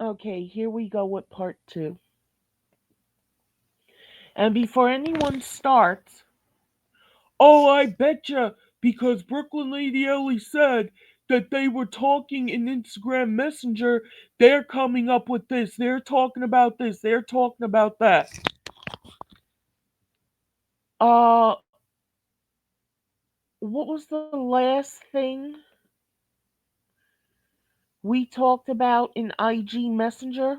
Okay, here we go with part two. And before anyone starts, oh, I betcha, because Brooklyn Lady Ellie said that they were talking in Instagram Messenger, they're coming up with this, they're talking about this, they're talking about that. Uh, what was the last thing we talked about in IG Messenger?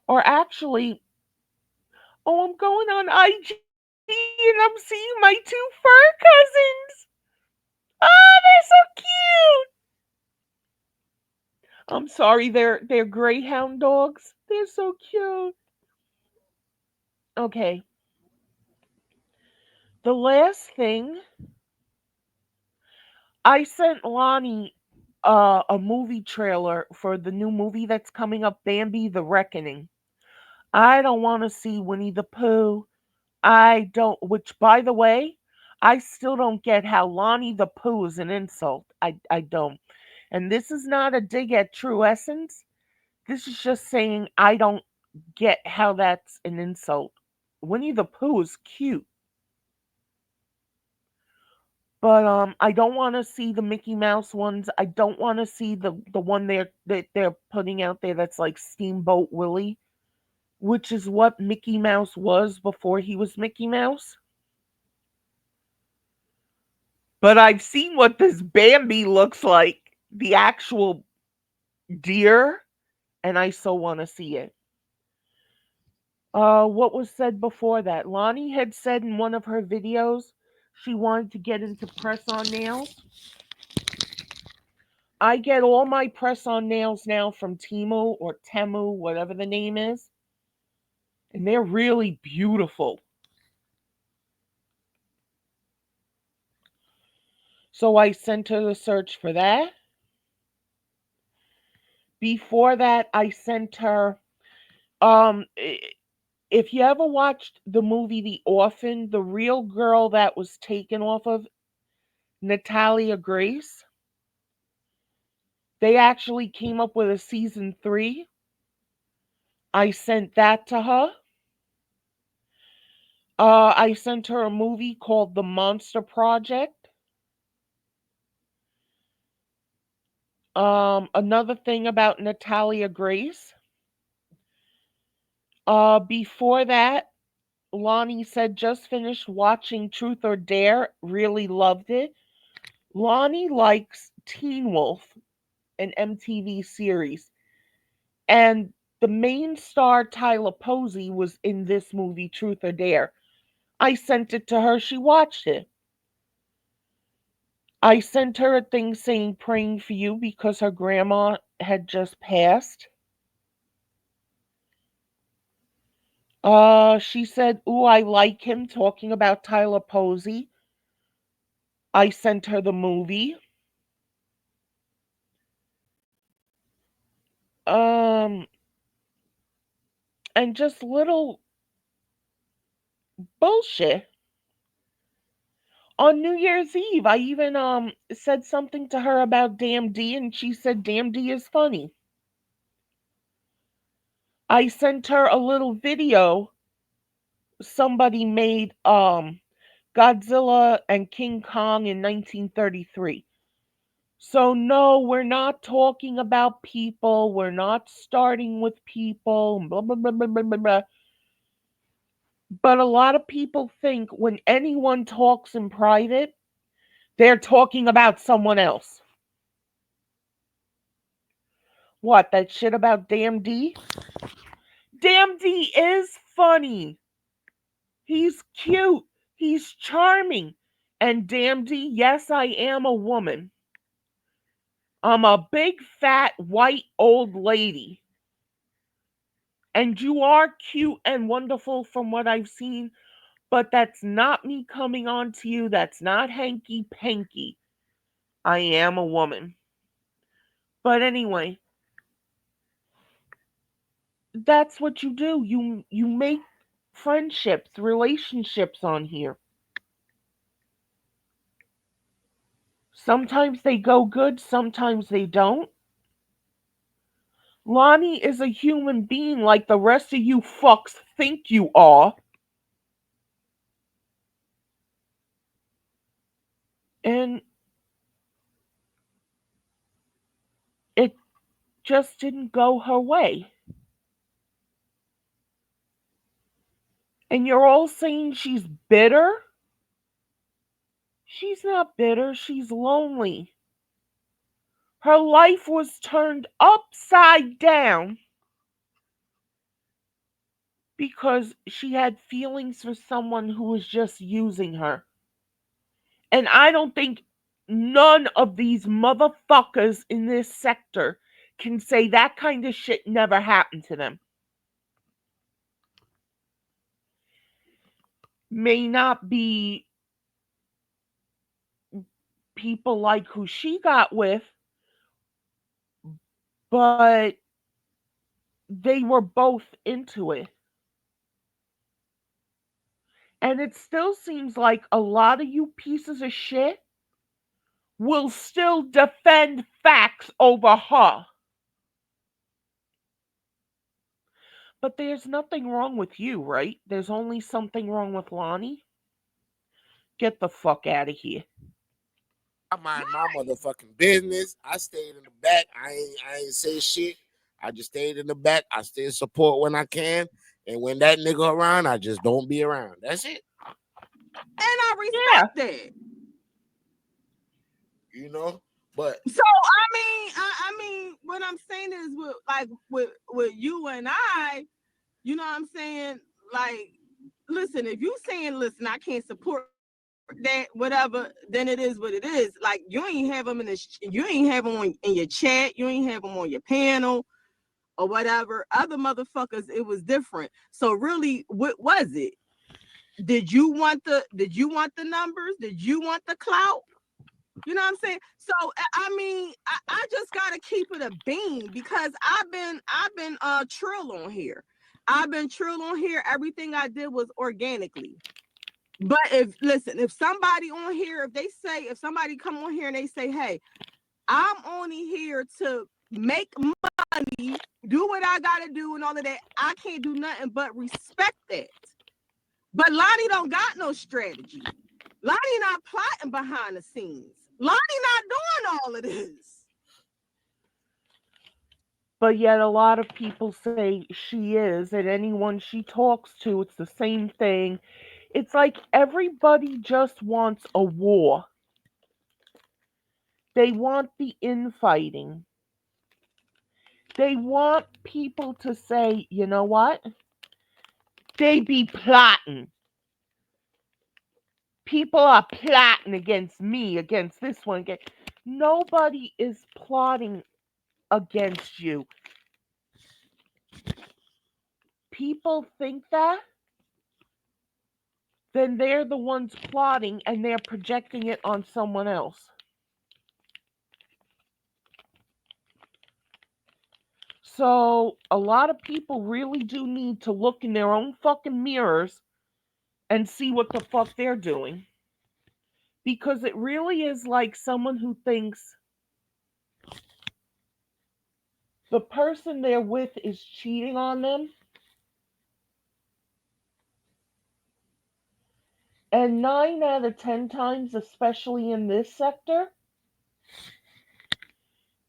Or actually, oh, I'm going on IG and I'm seeing my two fur cousins. Oh, they're so cute. I'm sorry, they're greyhound dogs. They're so cute. Okay, the last thing I sent Lonnie a movie trailer for the new movie that's coming up, Bambi: The Reckoning. I don't want to see Winnie the Pooh. I don't. Which, by the way, I still don't get how Lonnie the Pooh is an insult. I don't. And this is not a dig at True Essence. This is just saying I don't get how that's an insult. Winnie the Pooh is cute, but I don't want to see the Mickey Mouse ones. I don't want to see the one they're putting out there that's like Steamboat Willie, which is what Mickey Mouse was before he was Mickey Mouse. But I've seen what this Bambi looks like, the actual deer, and I so want to see it. What was said before that? Lonnie had said in one of her videos she wanted to get into press on nails. I get all my press on nails now from Timu or Temu, whatever the name is, and they're really beautiful. So I sent her the search for that. Before that, I sent her. Um, if you ever watched the movie The Orphan, the real girl that was taken off of Natalia Grace, they actually came up with a season three. I sent that to her. I sent her a movie called The Monster Project. Another thing about Natalia Grace. Before that, Lonnie said just finished watching Truth or Dare, really loved it. Lonnie likes Teen Wolf, an MTV series, and the main star Tyler Posey was in this movie, Truth or Dare. I sent it to her, she watched it. I sent her a thing saying praying for you because her grandma had just passed. She said, "Ooh, I like him," talking about Tyler Posey. I sent her the movie. Um, and just little bullshit. On New Year's Eve, I even said something to her about Damn D, and she said Damn D is funny. I sent her a little video somebody made Godzilla and King Kong in 1933. So, no, we're not talking about people. We're not starting with people. Blah, blah, blah, blah, blah, blah, blah. But a lot of people think when anyone talks in private, they're talking about someone else. What, that shit about Damn D? Damn D is funny. He's cute. He's charming. And Damn D, yes, I am a woman. I'm a big, fat, white, old lady. And you are cute and wonderful from what I've seen, but that's not me coming on to you. That's not hanky panky. I am a woman. But anyway, that's what you do. You make friendships, relationships on here. Sometimes they go good, sometimes they don't. Lonnie is a human being like the rest of you fucks think you are. And it just didn't go her way. And you're all saying she's bitter? She's not bitter, she's lonely. Her life was turned upside down because she had feelings for someone who was just using her. And I don't think none of these motherfuckers in this sector can say that kind of shit never happened to them. May not be people like who she got with, but they were both into it. And it still seems like a lot of you pieces of shit will still defend facts over her. But there's nothing wrong with you, right? There's only something wrong with Lonnie. Get the fuck out of here. I mind my motherfucking business. I stayed in the back. I ain't say shit. I just stayed in the back. I still support when I can. And when that nigga around, I just don't be around. That's it. And I Yeah. respect that. You know? But So I mean, what I'm saying is with you and I, you know what I'm saying? Like, listen, if you saying, listen, I can't support that, whatever, then it is what it is. Like, you ain't have them you ain't have them in your chat, you ain't have them on your panel or whatever. Other motherfuckers, it was different. So really, what was it? Did you want the numbers? Did you want the clout? You know what I'm saying? So I mean, I just gotta keep it a beam because I've been trill on here. I've been trill on here. Everything I did was organically. But if somebody on here, if somebody come on here and they say, hey, I'm only here to make money, do what I gotta do and all of that, I can't do nothing but respect that. But Lonnie don't got no strategy. Lonnie not plotting behind the scenes. Lonnie not doing all of this. But yet a lot of people say she is, and anyone she talks to, it's the same thing. It's like everybody just wants a war. They want the infighting. They want people to say, you know what? They be plotting. People are plotting against me, against this one. Nobody is plotting against you. People think that, then they're the ones plotting and they're projecting it on someone else. So, a lot of people really do need to look in their own fucking mirrors and see what the fuck they're doing. Because it really is like someone who thinks the person they're with is cheating on them. And 9 out of 10 times, especially in this sector,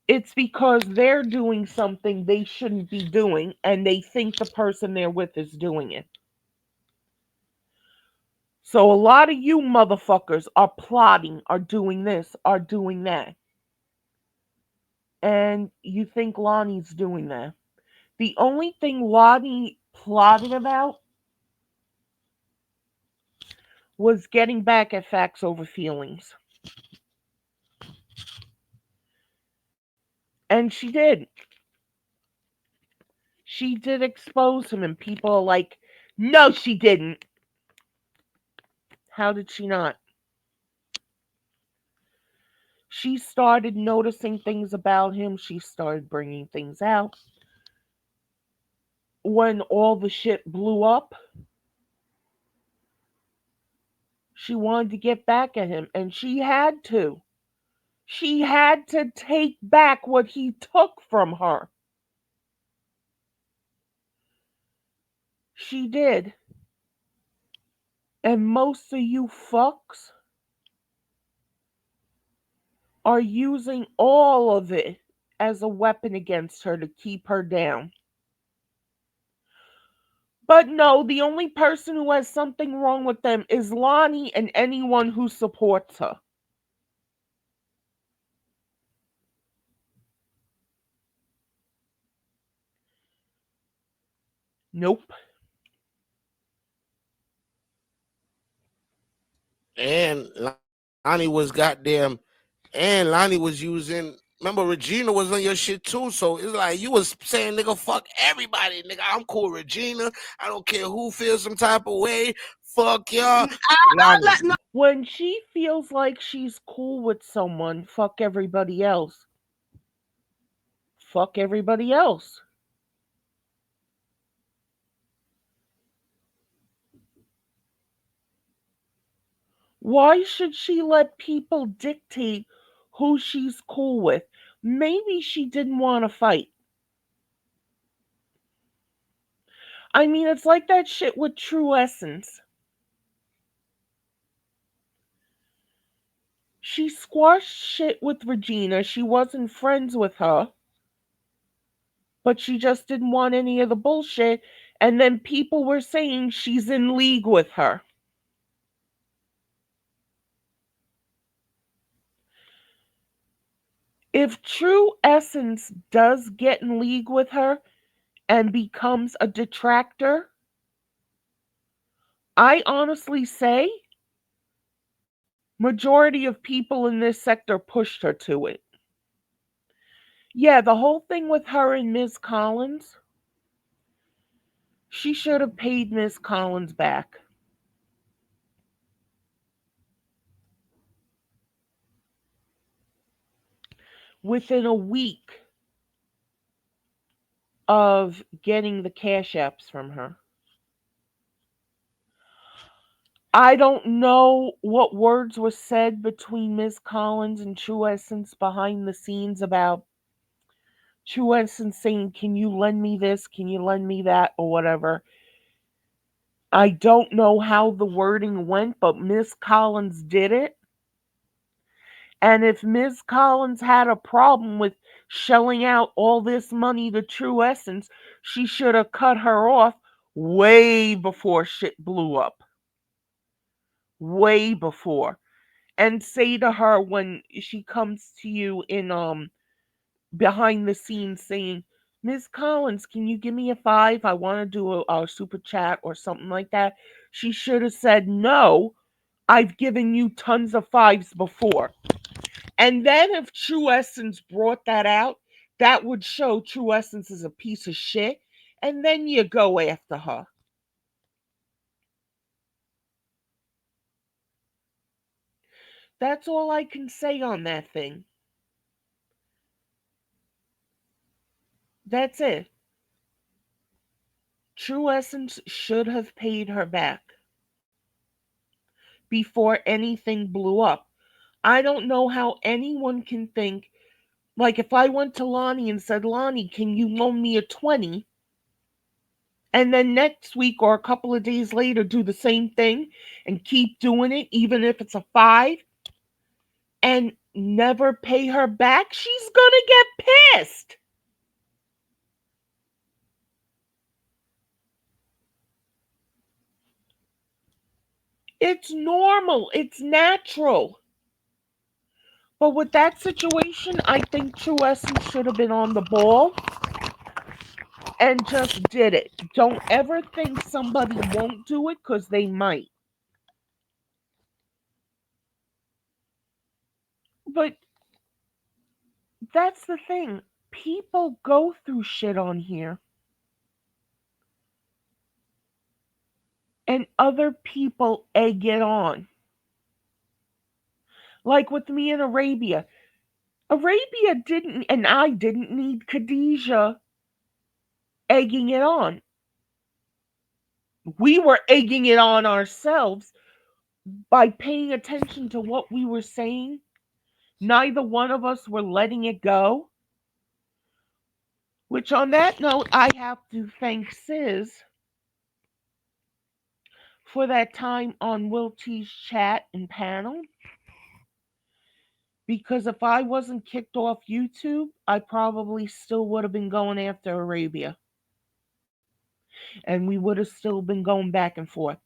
it's because they're doing something they shouldn't be doing and they think the person they're with is doing it. So a lot of you motherfuckers are plotting, are doing this, are doing that. And you think Lonnie's doing that. The only thing Lonnie plotted about was getting back at facts over feelings. And she did. She did expose him, and people are like, no, she didn't. How did she not? She started noticing things about him. She started bringing things out. When all the shit blew up, she wanted to get back at him, and she had to. She had to take back what he took from her. She did. And most of you fucks are using all of it as a weapon against her to keep her down. But no, the only person who has something wrong with them is Lonnie and anyone who supports her. Nope. And Lonnie was using. Remember, Regina was on your shit too, so it's like you was saying, "Nigga, fuck everybody, nigga. I'm cool, with Regina. I don't care who feels some type of way. Fuck y'all, Lonnie." No, When she feels like she's cool with someone, fuck everybody else. Fuck everybody else. Why should she let people dictate who she's cool with? Maybe she didn't want to fight. I mean, it's like that shit with True Essence. She squashed shit with Regina. She wasn't friends with her, but she just didn't want any of the bullshit. And then people were saying she's in league with her. If True Essence does get in league with her and becomes a detractor, I honestly say majority of people in this sector pushed her to it. Yeah, the whole thing with her and Ms. Collins, she should have paid Ms. Collins back within a week of getting the cash apps from her. I don't know what words were said between Ms. Collins and True Essence behind the scenes about True Essence saying, "Can you lend me this? Can you lend me that?" or whatever. I don't know how the wording went, but Miss Collins did it. And if Miss Collins had a problem with shelling out all this money to True Essence, she should have cut her off way before shit blew up. Way before. And say to her when she comes to you in behind the scenes saying, "Miss Collins, can you give me a five? I want to do a super chat or something like that." She should have said, "No, I've given you tons of fives before." And then if True Essence brought that out, that would show True Essence is a piece of shit. And then you go after her. That's all I can say on that thing. That's it. True Essence should have paid her back before anything blew up. I don't know how anyone can think, like, if I went to Lonnie and said, "Lonnie, can you loan me a 20?" And then next week or a couple of days later do the same thing and keep doing it, even if it's a five, and never pay her back, she's gonna get pissed. It's normal, it's natural. But with that situation, I think True Essence should have been on the ball and just did it. Don't ever think somebody won't do it because they might. But that's the thing. People go through shit on here, and other people egg it on. Like with me in Arabia. Arabia didn't, and I didn't need Khadijah egging it on. We were egging it on ourselves by paying attention to what we were saying. Neither one of us were letting it go. Which, on that note, I have to thank Sis for that time on Will T's chat and panel because if I wasn't kicked off YouTube, I probably still would have been going after Arabia and we would have still been going back and forth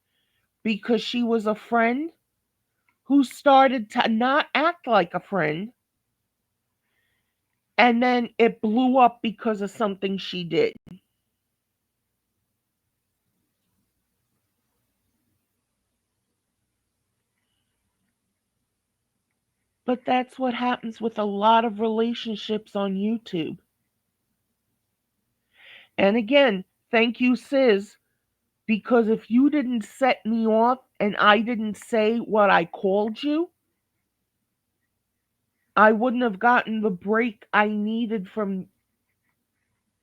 because she was a friend who started to not act like a friend and then it blew up because of something she did. But that's what happens with a lot of relationships on YouTube. And again, thank you, Sis, because if you didn't set me off and I didn't say what I called you, I wouldn't have gotten the break I needed from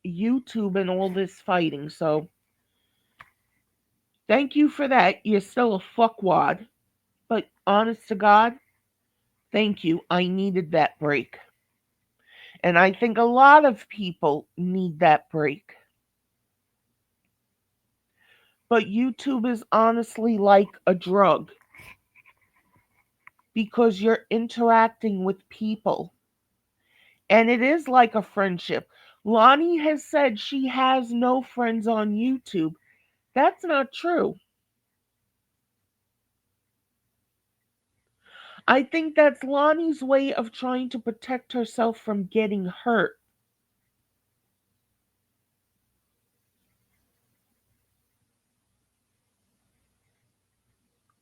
YouTube and all this fighting. So thank you for that. You're still a fuckwad. But honest to God, thank you. I needed that break. And I think a lot of people need that break. But YouTube is honestly like a drug because you're interacting with people. And it is like a friendship. Lonnie has said she has no friends on YouTube. That's not true. I think that's Lonnie's way of trying to protect herself from getting hurt.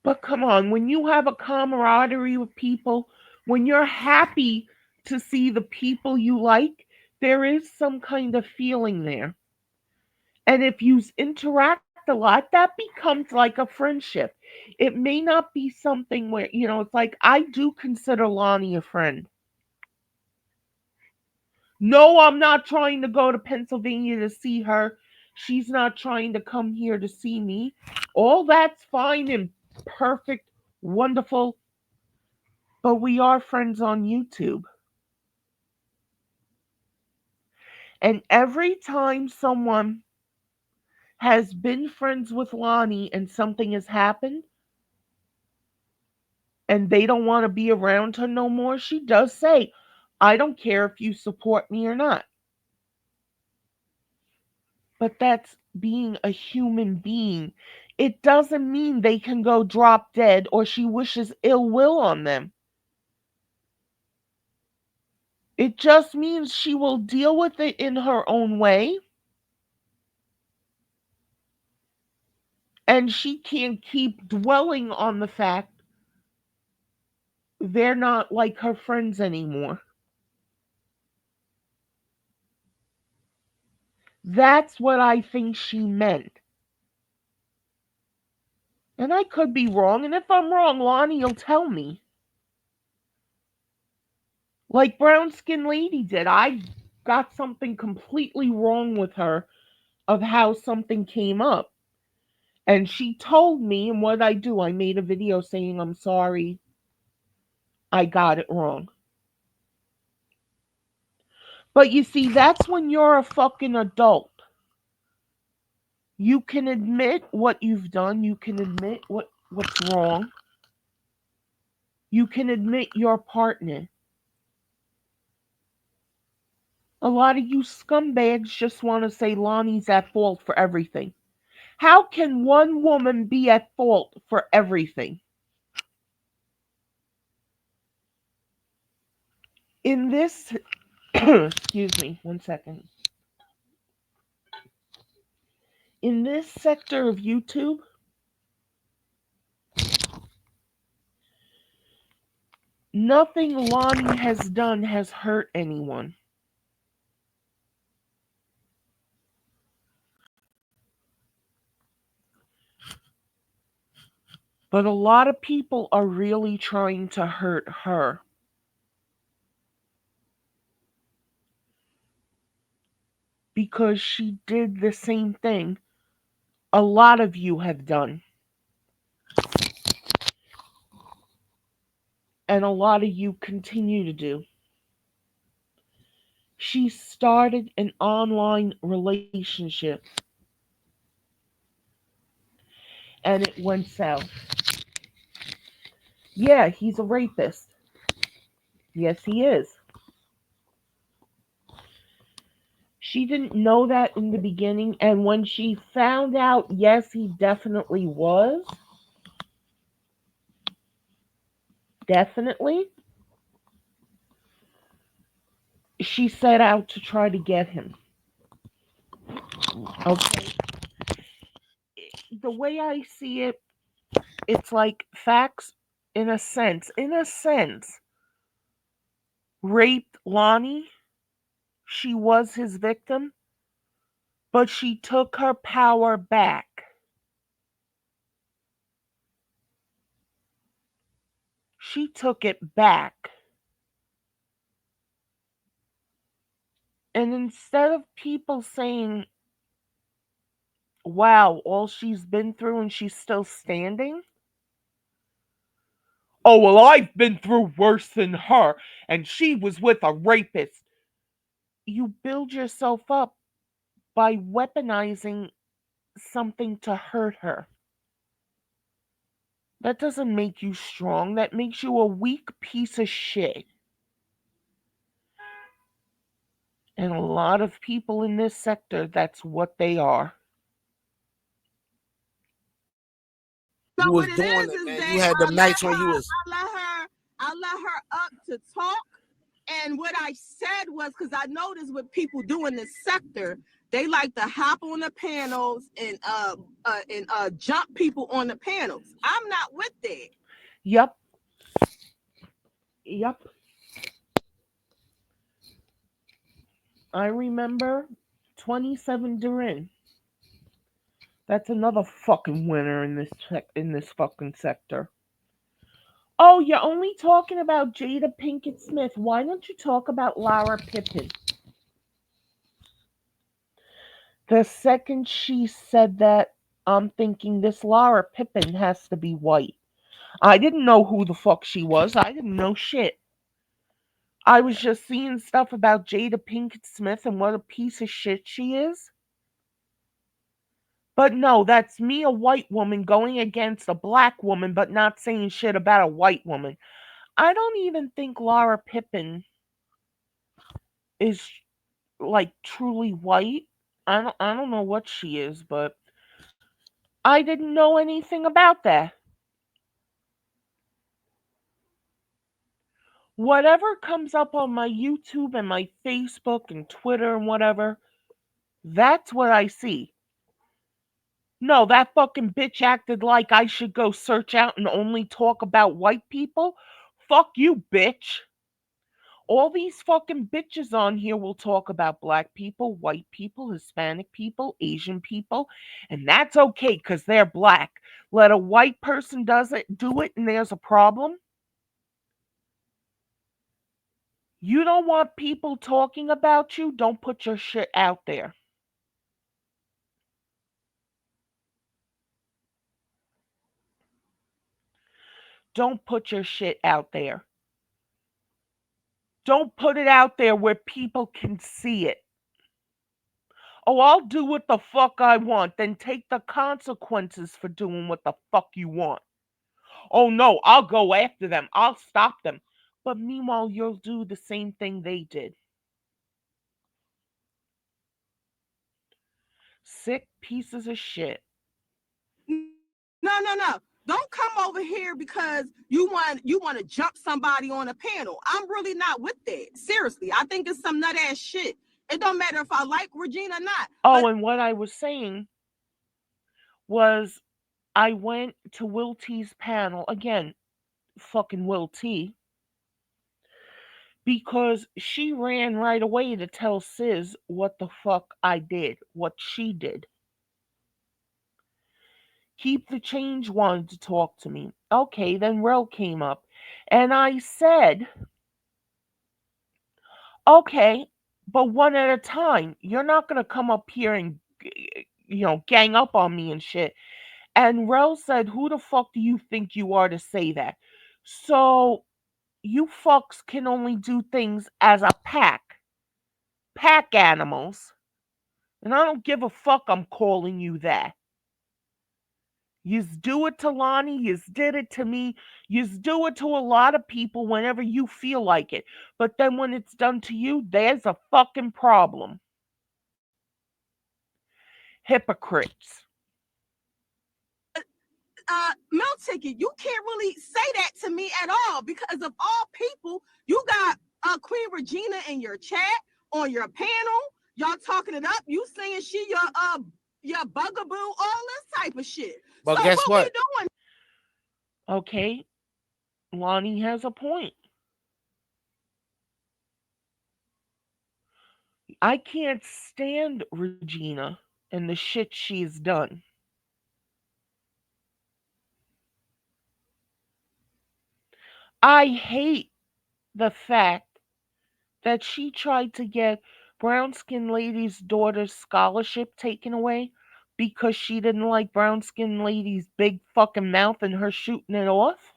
But come on, when you have a camaraderie with people, when you're happy to see the people you like, there is some kind of feeling there. And if you interact a lot, that becomes like a friendship. It may not be something where, it's like I do consider Lonnie a friend. No, I'm not trying to go to Pennsylvania to see her. She's not trying to come here to see me. All that's fine and perfect, wonderful, but we are friends on YouTube. And every time someone has been friends with Lonnie and something has happened and they don't want to be around her no more, she does say, I don't care if you support me or not. But that's being a human being. It doesn't mean they can go drop dead or she wishes ill will on them. It just means she will deal with it in her own way and she can't keep dwelling on the fact they're not like her friends anymore. That's what I think she meant. And I could be wrong, and if I'm wrong, Lonnie will tell me. Like Brown Skin Lady did. I got something completely wrong with her of how something came up. And she told me, and what I do, I made a video saying, I'm sorry, I got it wrong. But you see, that's when you're a fucking adult. You can admit what you've done, you can admit what's wrong, you can admit your partner. A lot of you scumbags just want to say Lonnie's at fault for everything. How can one woman be at fault for everything? In this, excuse me, 1 second. In this sector of YouTube, nothing Lonnie has done has hurt anyone. But a lot of people are really trying to hurt her. Because she did the same thing a lot of you have done. And a lot of you continue to do. She started an online relationship. and it went south. Yeah, he's a rapist. Yes, he is. She didn't know that in the beginning, and when she found out, yes, he definitely was, definitely, she set out to try to get him. Okay? The way I see it, it's like facts, in a sense, raped Lonnie. She was his victim, but she took her power back. She took it back. And instead of people saying, wow, all she's been through and she's still standing, oh, well, I've been through worse than her, and she was with a rapist. You build yourself up by weaponizing something to hurt her. That doesn't make you strong. That makes you a weak piece of shit. And a lot of people in this sector, that's what they are. So You what was it doing is it, man. You that had them nights when you was. I let her up to talk. And what I said was, because I noticed what people do in this sector, they like to hop on the panels and jump people on the panels. I'm not with that. Yep, yep. I remember 27 Durin. That's another fucking winner in this fucking sector. Oh, you're only talking about Jada Pinkett Smith. Why don't you talk about Laura Pippen? The second she said that, I'm thinking this Laura Pippen has to be white. I didn't know who the fuck she was. I didn't know shit. I was just seeing stuff about Jada Pinkett Smith and what a piece of shit she is. But no, that's me, a white woman, going against a black woman, but not saying shit about a white woman. I don't even think Laura Pippen is like truly white. I don't know what she is, but I didn't know anything about that. Whatever comes up on my YouTube and my Facebook and Twitter and whatever, that's what I see. No, that fucking bitch acted like I should go search out and only talk about white people. Fuck you, bitch. All these fucking bitches on here will talk about black people, white people, Hispanic people, Asian people, and that's okay because they're black. Let a white person do it and there's a problem. You don't want people talking about you, don't put your shit out there. Don't put your shit out there. Don't put it out there where people can see it. Oh, I'll do what the fuck I want, then take the consequences for doing what the fuck you want. Oh no, I'll go after them. I'll stop them. But meanwhile, you'll do the same thing they did. Sick pieces of shit. No, no, no. Don't come over here because you want to jump somebody on a panel. I'm really not with that. Seriously, I think it's some nut ass shit. It don't matter if I like Regina or not. Oh, But and what I was saying was I went to Will T's panel again, fucking Will T, because she ran right away to tell Sis what the fuck I did, what she did. Keep the Change wanted to talk to me. Okay, then Rel came up. And I said, okay, but one at a time. You're not going to come up here and, gang up on me and shit. And Rel said, who the fuck do you think you are to say that? So you fucks can only do things as a pack animals. And I don't give a fuck I'm calling you that. Yous do it to Lonnie, yous did it to me, yous do it to a lot of people whenever you feel like it. But then when it's done to you, there's a fucking problem. Hypocrites. Milk ticket, you can't really say that to me at all because of all people, you got Queen Regina in your chat on your panel. Y'all talking it up. You saying she your bugaboo, all this type of shit. But So guess what we what? doing? Okay, Lonnie has a point. I can't stand Regina and the shit she's done. I hate the fact that she tried to get brown skinned lady's daughter's scholarship taken away because she didn't like brown skinned lady's big fucking mouth and her shooting it off.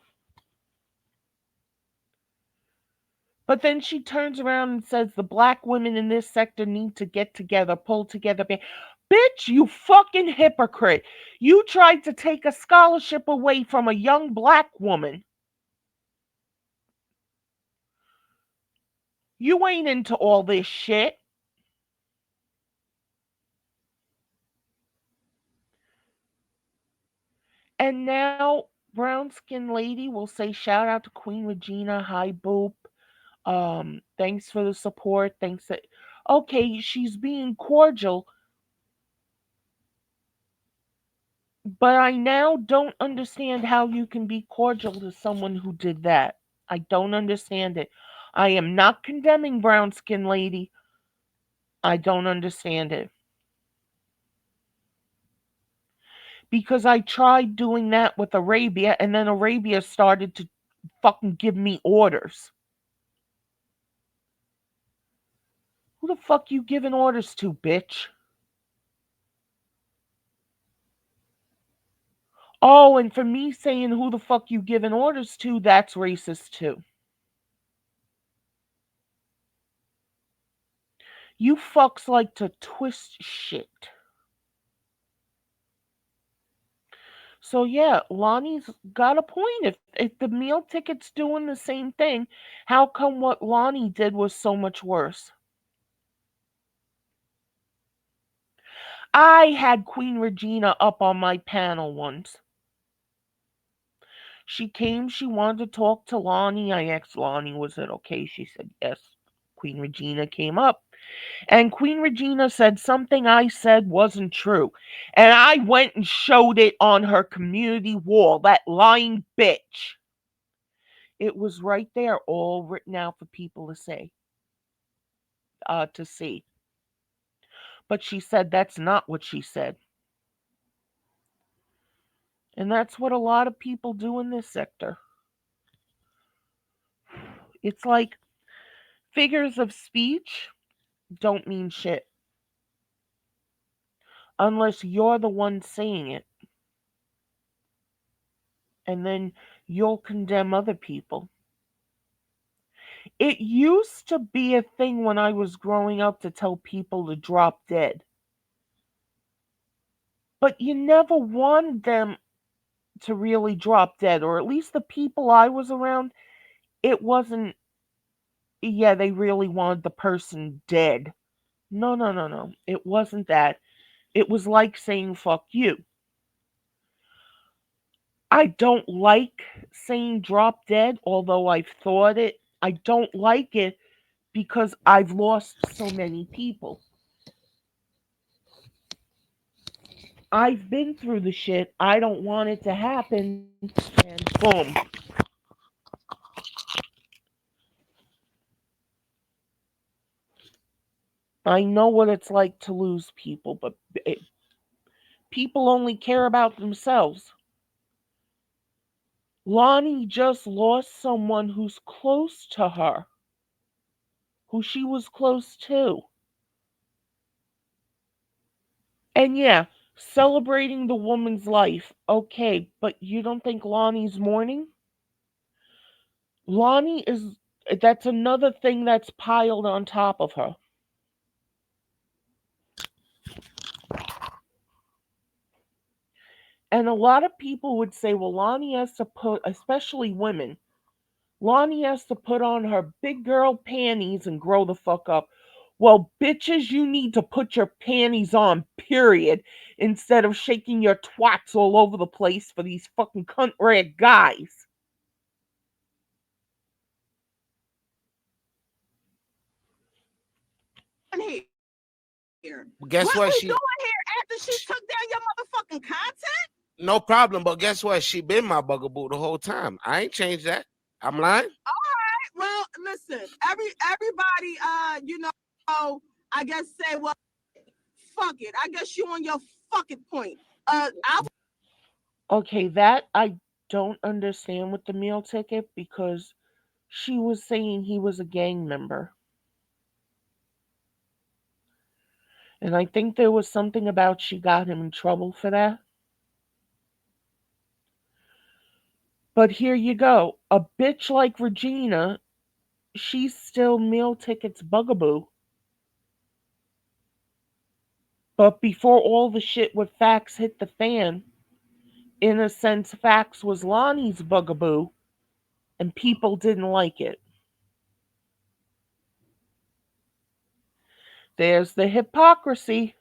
But then she turns around and says the black women in this sector need to get together, pull together. Bitch, you fucking hypocrite. You tried to take a scholarship away from a young black woman. You ain't into all this shit. And now, brown skinned lady will say, shout out to Queen Regina. Hi, Boop. Thanks for the support. Thanks. Okay, she's being cordial, but I now don't understand how you can be cordial to someone who did that. I don't understand it. I am not condemning brown skin lady. I don't understand it. Because I tried doing that with Arabia and then Arabia started to fucking give me orders. Who the fuck you giving orders to, bitch? Oh, and for me saying who the fuck you giving orders to, that's racist too. You fucks like to twist shit. So yeah, Lonnie's got a point. If the meal ticket's doing the same thing, how come what Lonnie did was so much worse? I had Queen Regina up on my panel once. She came, she wanted to talk to Lonnie. I asked Lonnie, was it okay? She said yes. Queen Regina came up. And Queen Regina said something I said wasn't true. And I went and showed it on her community wall, that lying bitch. It was right there, all written out for people to see. But she said that's not what she said. And that's what a lot of people do in this sector. It's like figures of speech don't mean shit unless you're the one saying it. And then you'll condemn other people. It used to be a thing when I was growing up to tell people to drop dead. But you never wanted them to really drop dead, or at least the people I was around, it wasn't, yeah, they really wanted the person dead. No, no, no, no. It wasn't that. It was like saying fuck you. I don't like saying drop dead, although I've thought it. I don't like it because I've lost so many people. I've been through the shit. I don't want it to happen. And boom. I know what it's like to lose people, but it, people only care about themselves. Lonnie just lost someone who's close to her, who she was close to. And yeah, celebrating the woman's life, okay, but you don't think Lonnie's mourning? Lonnie is, that's another thing that's piled on top of her. And a lot of people would say, well, Lonnie has to put, especially women, Lonnie has to put on her big girl panties and grow the fuck up. Well, bitches, you need to put your panties on, period, instead of shaking your twats all over the place for these fucking cunt rag guys. Here. Guess What what? we She doing here after she took down your motherfucking content? no problem, but guess what? She been my bugaboo the whole time. I ain't changed that. I'm lying. Well, listen, everybody, I guess say, well, fuck it. I guess you on your fucking point. I Okay, that I don't understand with the meal ticket because she was saying he was a gang member. And I think there was something about she got him in trouble for that. But here you go. A bitch like Regina, she's still meal tickets bugaboo. But before all the shit with Fax hit the fan, in a sense, Fax was Lonnie's bugaboo, and people didn't like it. There's the hypocrisy.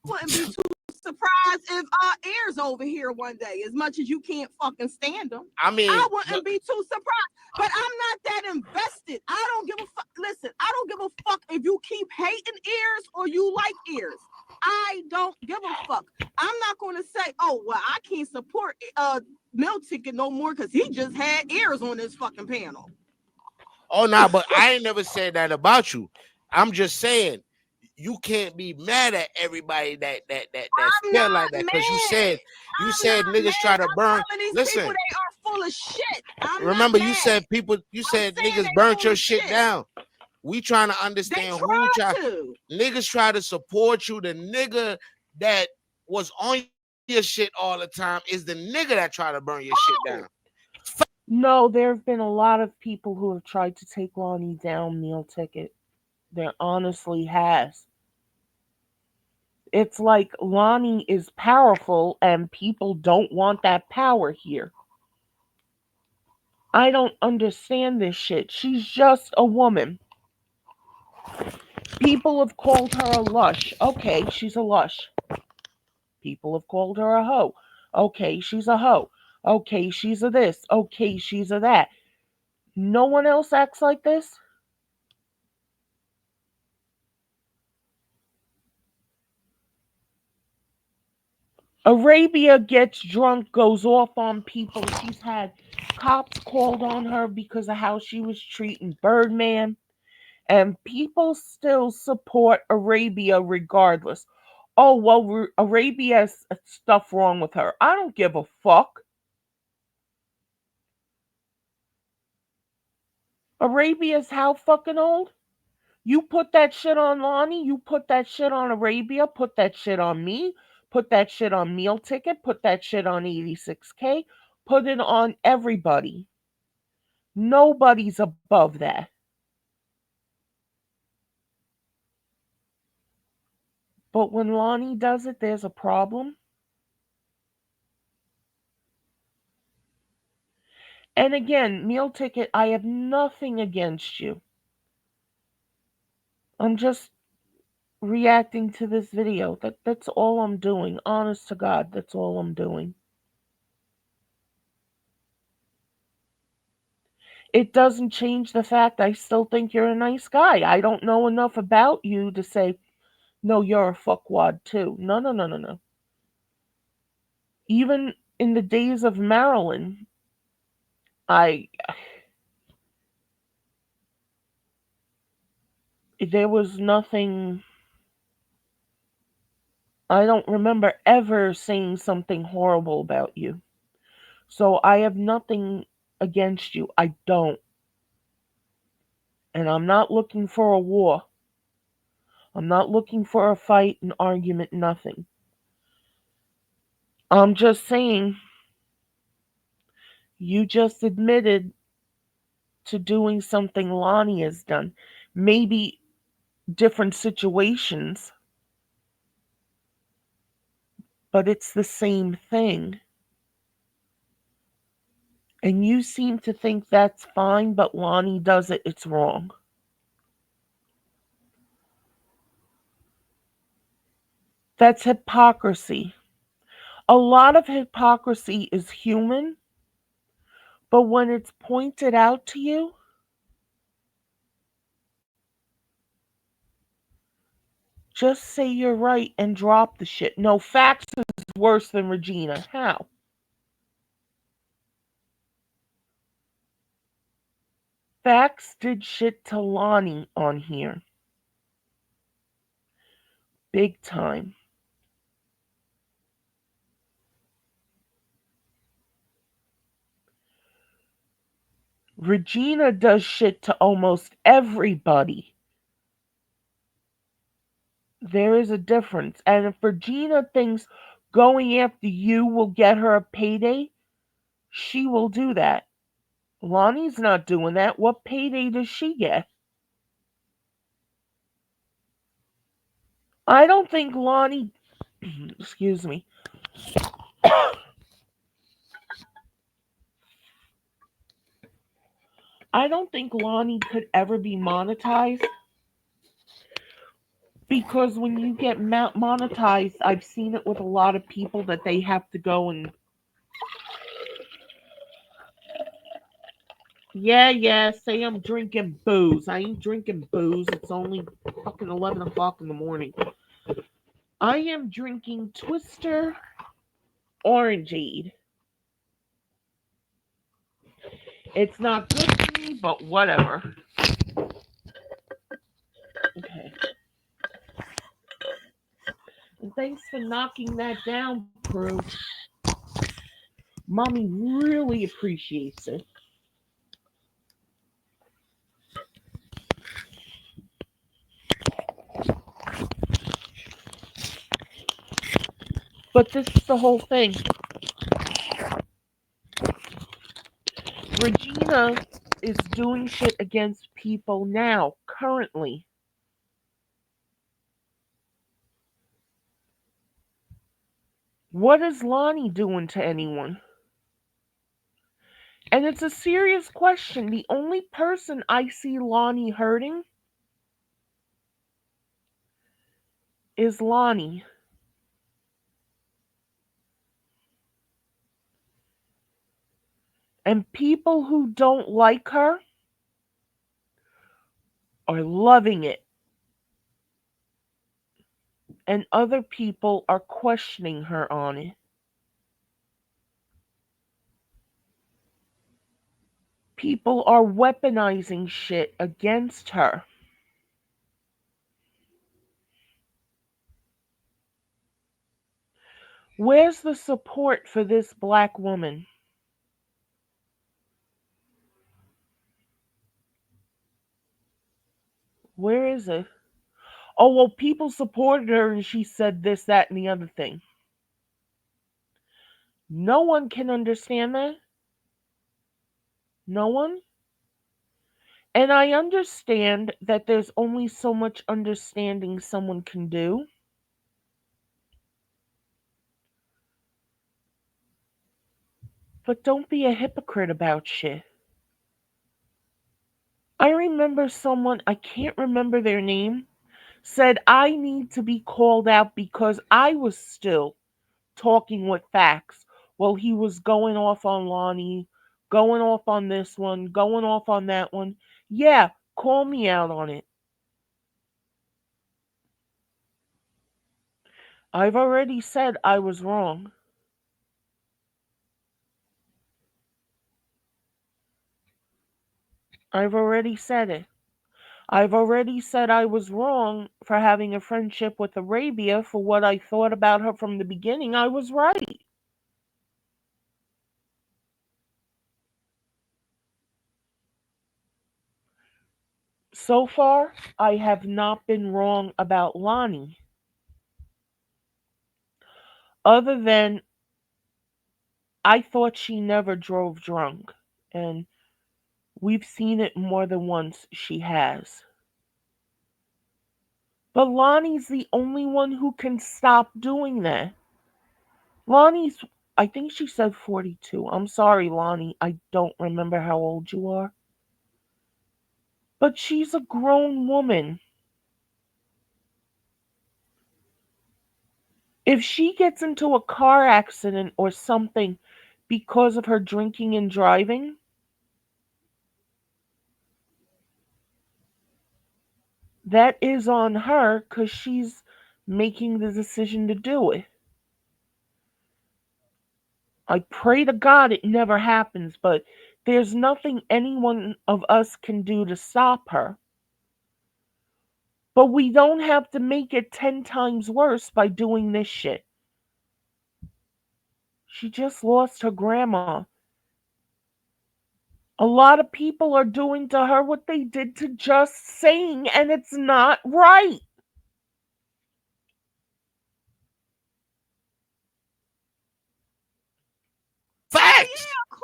wouldn't be too surprised if Air's over here one day, as much as you can't fucking stand them. I mean, I wouldn't be too surprised. But I'm not that invested. I don't give a fuck. Listen, I don't give a fuck if you keep hating Ears or you like Ears. I don't give a fuck. I'm not going to say, oh, well, I can't support Mill Ticket no more because he just had Ears on this fucking panel. oh nah, but I ain't never said that about you. I'm just saying you can't be mad at everybody that I'm feel like not that because mad. you I'm said not niggas try mad. to I'm burn. telling these people Listen, they are full of shit. I'm not remember you mad. said people. You I'm said saying niggas they burnt full your of shit shit. down. We trying to They understand who tried try. to. Niggas try to support you. The nigga that was on your shit all the time is the nigga that try to burn your shit down. Oh, No, there have been a lot of people who have tried to take Lonnie down meal ticket. There honestly has. It's like Lonnie is powerful and people don't want that power here. I don't understand this shit. She's just a woman. People have called her a lush. Okay, she's a lush. People have called her a hoe. Okay, she's a hoe. Okay, she's a this. Okay, she's a that. No one else acts like this? Arabia gets drunk, goes off on people. She's had cops called on her because of how she was treating Birdman. And people still support Arabia regardless. Oh, well, Arabia has stuff wrong with her. I don't give a fuck. Arabia's how fucking old? You put that shit on Lonnie, you put that shit on Arabia, put that shit on me, put that shit on Meal Ticket, put that shit on 86K, put it on everybody. Nobody's above that. But when Lonnie does it, there's a problem. And again, Meal Ticket, I have nothing against you. I'm just reacting to this video. That's all I'm doing. Honest to God, that's all I'm doing. It doesn't change the fact I still think you're a nice guy. I don't know enough about you to say, no, you're a fuckwad too. No, no, no, no, no. Even in the days of Marilyn, I there was nothing. I don't remember ever saying something horrible about you. So I have nothing against you. I don't. And I'm not looking for a war. I'm not looking for a fight, an argument, nothing. I'm just saying you just admitted to doing something Lonnie has done. Maybe different situations, but it's the same thing. And you seem to think that's fine, but Lonnie does it, it's wrong. That's hypocrisy. A lot of hypocrisy is human, but when it's pointed out to you, just say you're right and drop the shit. No, facts is worse than Regina. How? Facts did shit to Lonnie on here. Big time. Regina does shit to almost everybody. There is a difference. And if Regina thinks going after you will get her a payday, she will do that. Lonnie's not doing that. What payday does she get? I don't think Lonnie, excuse me, I don't think Lonnie could ever be monetized because when you get monetized, I've seen it with a lot of people that they have to go and, yeah, say I'm drinking booze. I ain't drinking booze. It's only fucking 11 o'clock in the morning. I am drinking Twister Orangeade. It's not good for me, but whatever. Okay. And thanks for knocking that down, Prue. Mommy really appreciates it. But this is the whole thing. Regina is doing shit against people now, currently. What is Lonnie doing to anyone? And it's a serious question. The only person I see Lonnie hurting is Lonnie. And people who don't like her are loving it. And other people are questioning her on it. People are weaponizing shit against her. Where's the support for this black woman? Where is it? Oh, well, people supported her and she said this, that, and the other thing. No one can understand that. No one. And I understand that there's only so much understanding someone can do. But don't be a hypocrite about shit. I remember someone, I can't remember their name, said I need to be called out because I was still talking with facts. Well, he was going off on Lonnie, going off on this one, going off on that one. Yeah, call me out on it. I've already said I was wrong. I've already said it. I've already said I was wrong for having a friendship with Arabia for what I thought about her from the beginning. I was right. So far, I have not been wrong about Lonnie, other than I thought she never drove drunk. And we've seen it more than once she has. But Lonnie's the only one who can stop doing that. Lonnie's, I think she said 42. I'm sorry, Lonnie. I don't remember how old you are. But she's a grown woman. If she gets into a car accident or something because of her drinking and driving, that is on her because she's making the decision to do it. I pray to God it never happens, but there's nothing any one of us can do to stop her. But we don't have to make it 10 times worse by doing this shit. She just lost her grandma. A lot of people are doing to her what they did to Just Saying, and it's not right. Oh Facts. yeah, of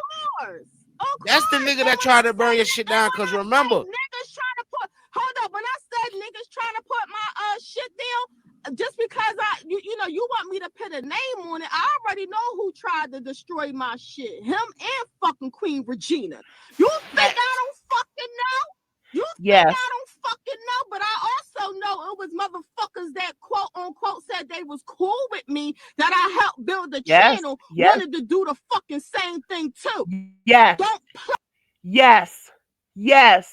course. Of That's the course. nigga And that tried to burn your shit down. Cause remember, niggas trying to put hold up, when I said niggas trying to put my shit down, just because you know you want me to put a name on it, I already know who tried to destroy my shit. Him and fucking Queen Regina. You think I facts. don't fucking know? You think I Yes, don't fucking know? But I also know it was motherfuckers that quote unquote said they was cool with me that I helped build the yes, channel yes, wanted to do the fucking same thing too. yes, Don't yes, yes.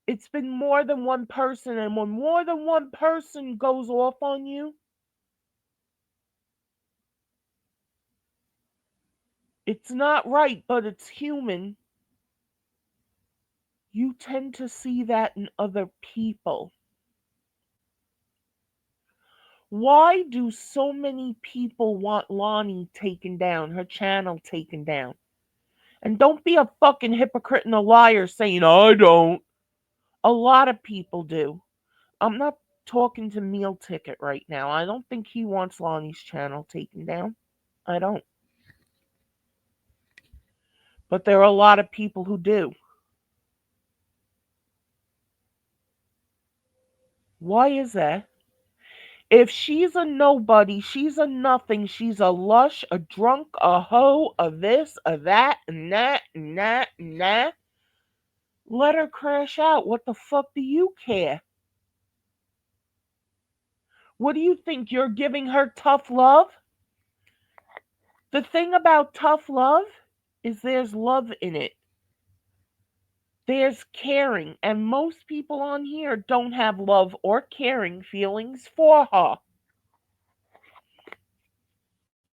It's been more than one person, and when more than one person goes off on you, it's not right, but it's human. You tend to see that in other people. Why do so many people want Lonnie taken down, her channel taken down? And don't be a fucking hypocrite and a liar saying, I don't. A lot of people do. I'm not talking to Meal Ticket right now. I don't think he wants Lonnie's channel taken down. I don't. But there are a lot of people who do. Why is that? If she's a nobody, she's a nothing, she's a lush, a drunk, a hoe, a this, a that, and that, and that, and that. Let her crash out. What the fuck do you care? What do you think? You're giving her tough love? The thing about tough love is there's love in it. There's caring, and most people on here don't have love or caring feelings for her.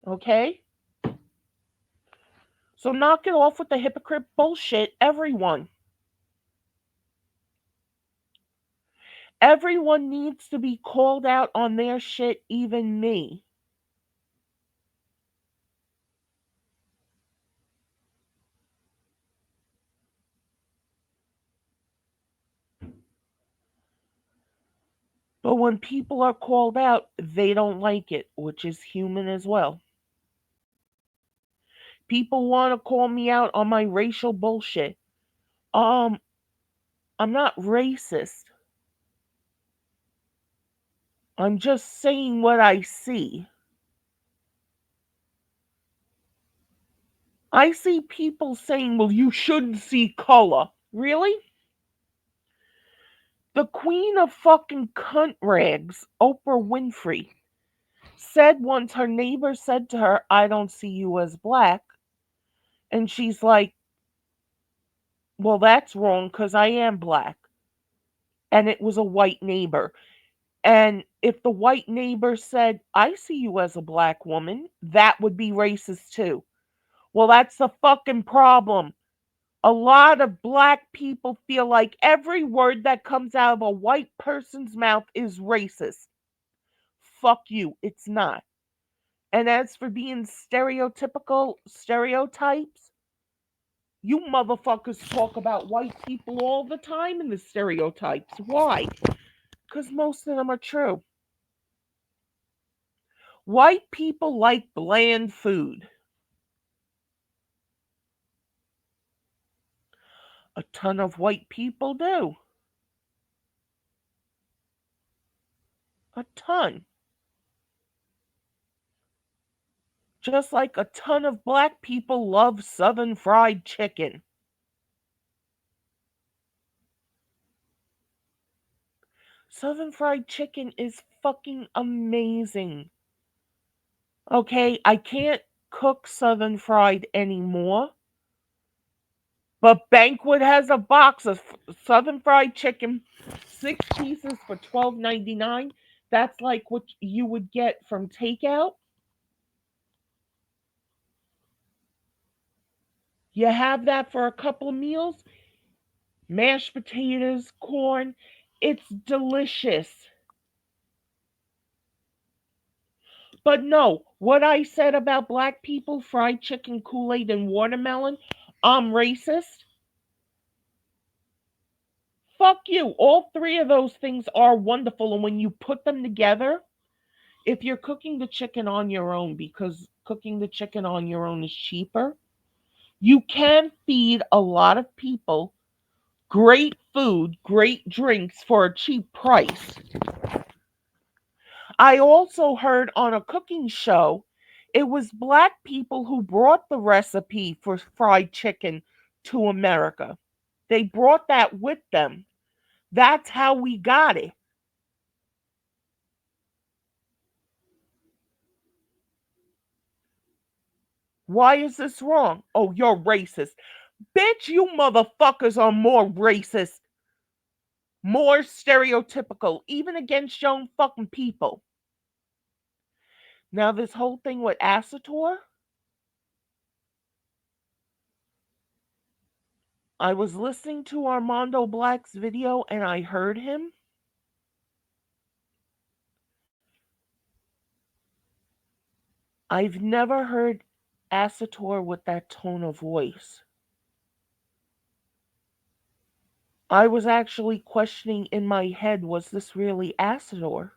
Okay? So knock it off with the hypocrite bullshit, everyone. Everyone needs to be called out on their shit, even me. But when people are called out, they don't like it, which is human as well. People want to call me out on my racial bullshit. Um, I'm not racist. I'm just saying what I see. I see people saying, well, you shouldn't see color. Really? The queen of fucking cunt rags, Oprah Winfrey, said once her neighbor said to her, I don't see you as black. And she's like, well, that's wrong because I am black. And it was a white neighbor. And if the white neighbor said, I see you as a black woman, that would be racist too. Well, that's the fucking problem. A lot of black people feel like every word that comes out of a white person's mouth is racist. Fuck you, it's not. And as for being stereotypical stereotypes, you motherfuckers talk about white people all the time in the stereotypes. Why? Because most of them are true. White people like bland food. A ton of white people do. A ton. Just like a ton of black people love Southern fried chicken. Southern fried chicken is fucking amazing. Okay, I can't cook Southern fried anymore, but Banquet has a box of Southern fried chicken, 6 pieces for $12.99. That's like what you would get from takeout. You have that for a couple of meals, mashed potatoes, corn. It's delicious. But no, what I said about black people, fried chicken, Kool Aid, and watermelon, I'm racist. Fuck you. All three of those things are wonderful. And when you put them together, if you're cooking the chicken on your own, because cooking the chicken on your own is cheaper, you can feed a lot of people great food, great drinks for a cheap price. I also heard on a cooking show it was black people who brought the recipe for fried chicken to America. They brought that with them. That's how we got it. Why is this wrong? Oh, you're racist. Bitch, you motherfuckers are more racist, more stereotypical, even against your own fucking people. Now, this whole thing with Asator, I was listening to Armando Black's video and I heard him. I've never heard Asator with that tone of voice. I was actually questioning in my head, was this really Asator?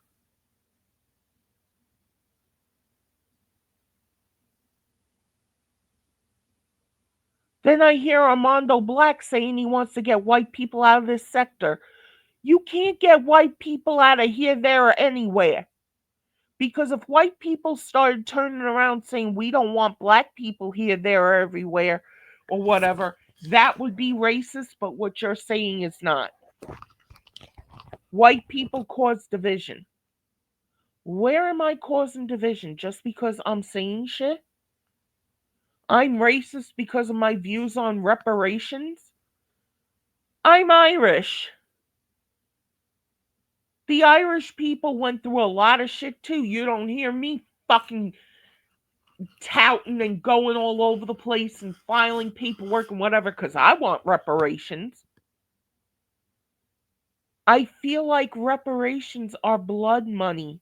Then I hear Armando Black saying he wants to get white people out of this sector. You can't get white people out of here, there, or anywhere. Because if white people started turning around saying we don't want black people here, there, or everywhere, or whatever, that would be racist, but what you're saying is not. White people cause division. Where am I causing division? Just because I'm saying shit? I'm racist because of my views on reparations? I'm Irish. The Irish people went through a lot of shit too. You don't hear me fucking touting and going all over the place and filing paperwork and whatever because I want reparations. I feel like reparations are blood money.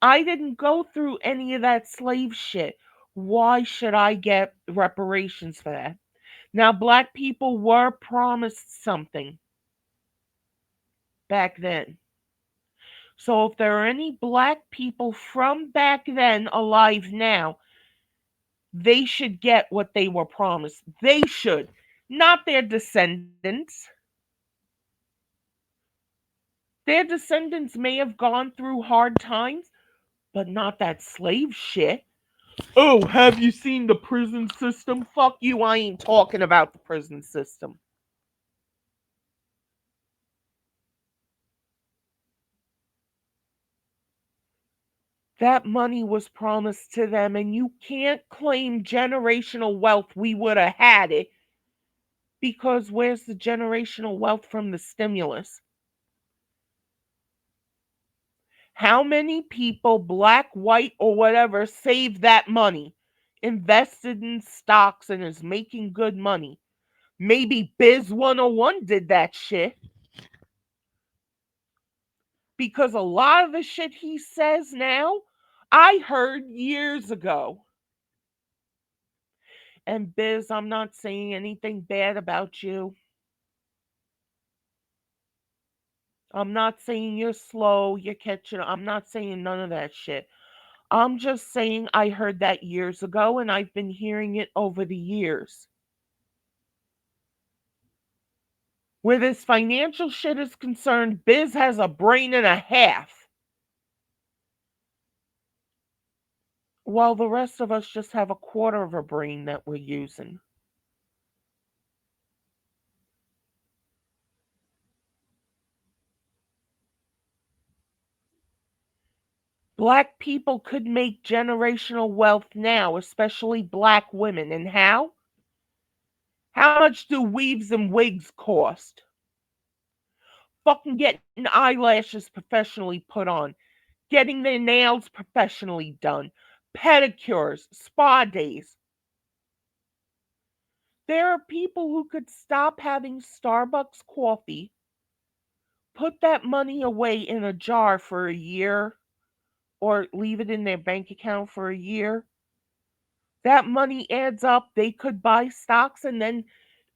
I didn't go through any of that slave shit. Why should I get reparations for that? Now, black people were promised something back then. So, if there are any black people from back then alive now, they should get what they were promised. They should, not their descendants. Their descendants may have gone through hard times, but not that slave shit. Oh, have you seen the prison system? Fuck you, I ain't talking about the prison system. That money was promised to them, and you can't claim generational wealth. We would have had it because where's the generational wealth from the stimulus? How many people, black, white, or whatever, saved that money, invested in stocks, and is making good money? Maybe Biz 101 did that shit because a lot of the shit he says now, I heard years ago. And Biz, I'm not saying anything bad about you. I'm not saying you're slow, you're catching. I'm not saying none of that shit. I'm just saying I heard that years ago and I've been hearing it over the years. Where this financial shit is concerned, Biz has a brain and a half. while the rest of us just have a quarter of a brain that we're using. Black people could make generational wealth now, especially black women. And how? How much do weaves and wigs cost? Fucking getting eyelashes professionally put on, getting their nails professionally done, pedicures, spa days. There are people who could stop having Starbucks coffee, put that money away in a jar for a year, or leave it in their bank account for a year. That money adds up. They could buy stocks, and then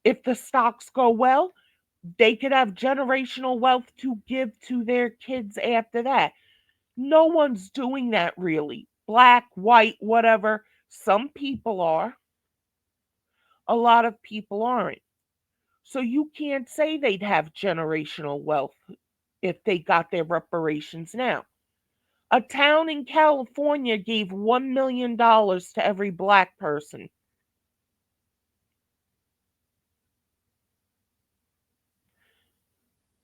if the stocks go well, they could have generational wealth to give to their kids after that. No one's doing that really. Black, white, whatever. Some people are, a lot of people aren't. So you can't say they'd have generational wealth if they got their reparations now. A town in California gave $1 million to every black person.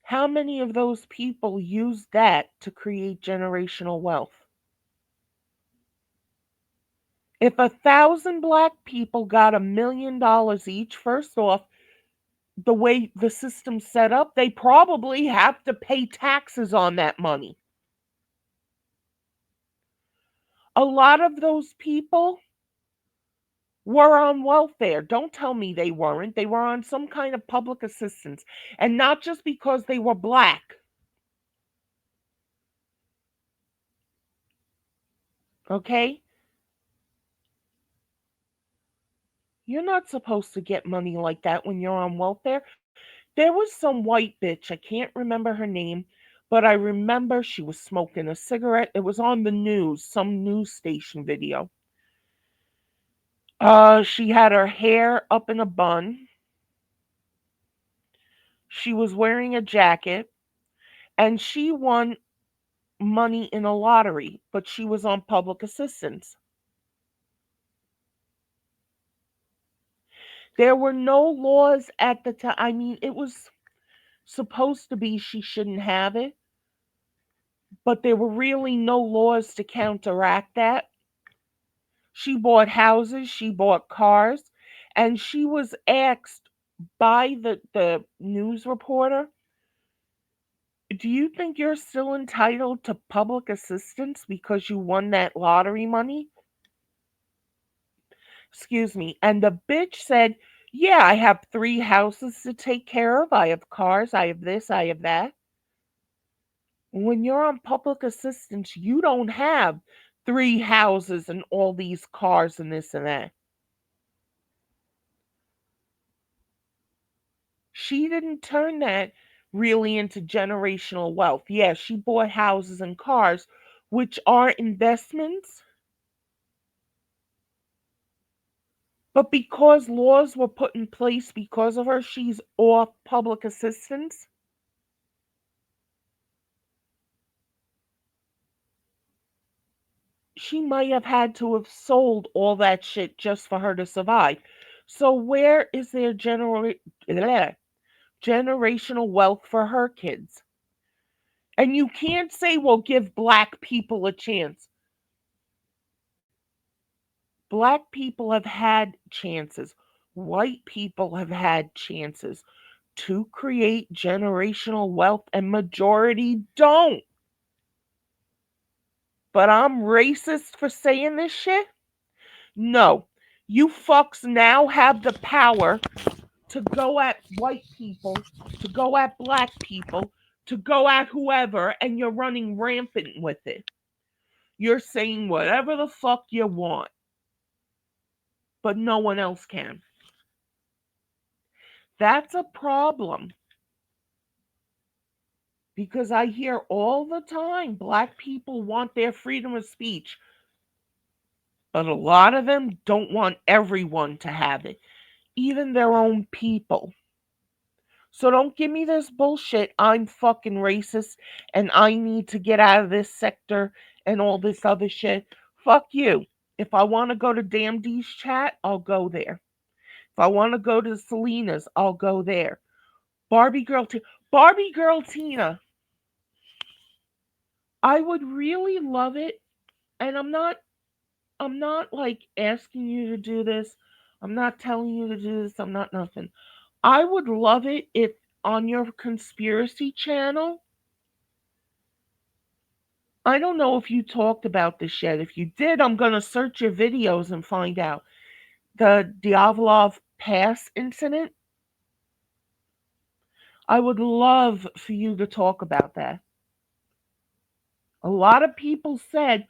How many of those people used that to create generational wealth? If 1,000 black people got $1 million each, first off, the way the system's set up, they probably have to pay taxes on that money. A lot of those people were on welfare. Don't tell me they weren't. They were on some kind of public assistance. And not just because they were black. Okay? You're not supposed to get money like that when you're on welfare. There was some white bitch, I can't remember her name, but I remember she was smoking a cigarette. It was on the news, some news station video. She had her hair up in a bun. She was wearing a jacket, and she won money in a lottery, but she was on public assistance. There were no laws at the time. I mean, it was supposed to be she shouldn't have it, but there were really no laws to counteract that. She bought houses, she bought cars, and she was asked by the news reporter, do you think you're still entitled to public assistance because you won that lottery money? Excuse me. And the bitch said, yeah, I have 3 houses to take care of. I have cars. I have this. I have that. When you're on public assistance, you don't have 3 houses and all these cars and this and that. She didn't turn that really into generational wealth. Yes, she bought houses and cars, which are investments, but because laws were put in place because of her, she's off public assistance. She might have had to have sold all that shit just for her to survive. So where is their generational wealth for her kids? And you can't say, well, give black people a chance. Black people have had chances. White people have had chances to create generational wealth, and majority don't. But I'm racist for saying this shit? No. You fucks now have the power to go at white people, to go at black people, to go at whoever, and you're running rampant with it. You're saying whatever the fuck you want, but no one else can. That's a problem because I hear all the time black people want their freedom of speech, but a lot of them don't want everyone to have it, even their own people. So don't give me this bullshit. I'm fucking racist and I need to get out of this sector and all this other shit. Fuck you. If I want to go to Damn D's chat, I'll go there. If I want to go to Selena's, I'll go there. Barbie Girl Tina. Barbie Girl Tina. I would really love it, and I'm not like asking you to do this. I'm not telling you to do this. I'm not nothing. I would love it if on your conspiracy channel, I don't know if you talked about this yet. If you did, I'm going to search your videos and find out. The Diavolov Pass incident, I would love for you to talk about that. A lot of people said,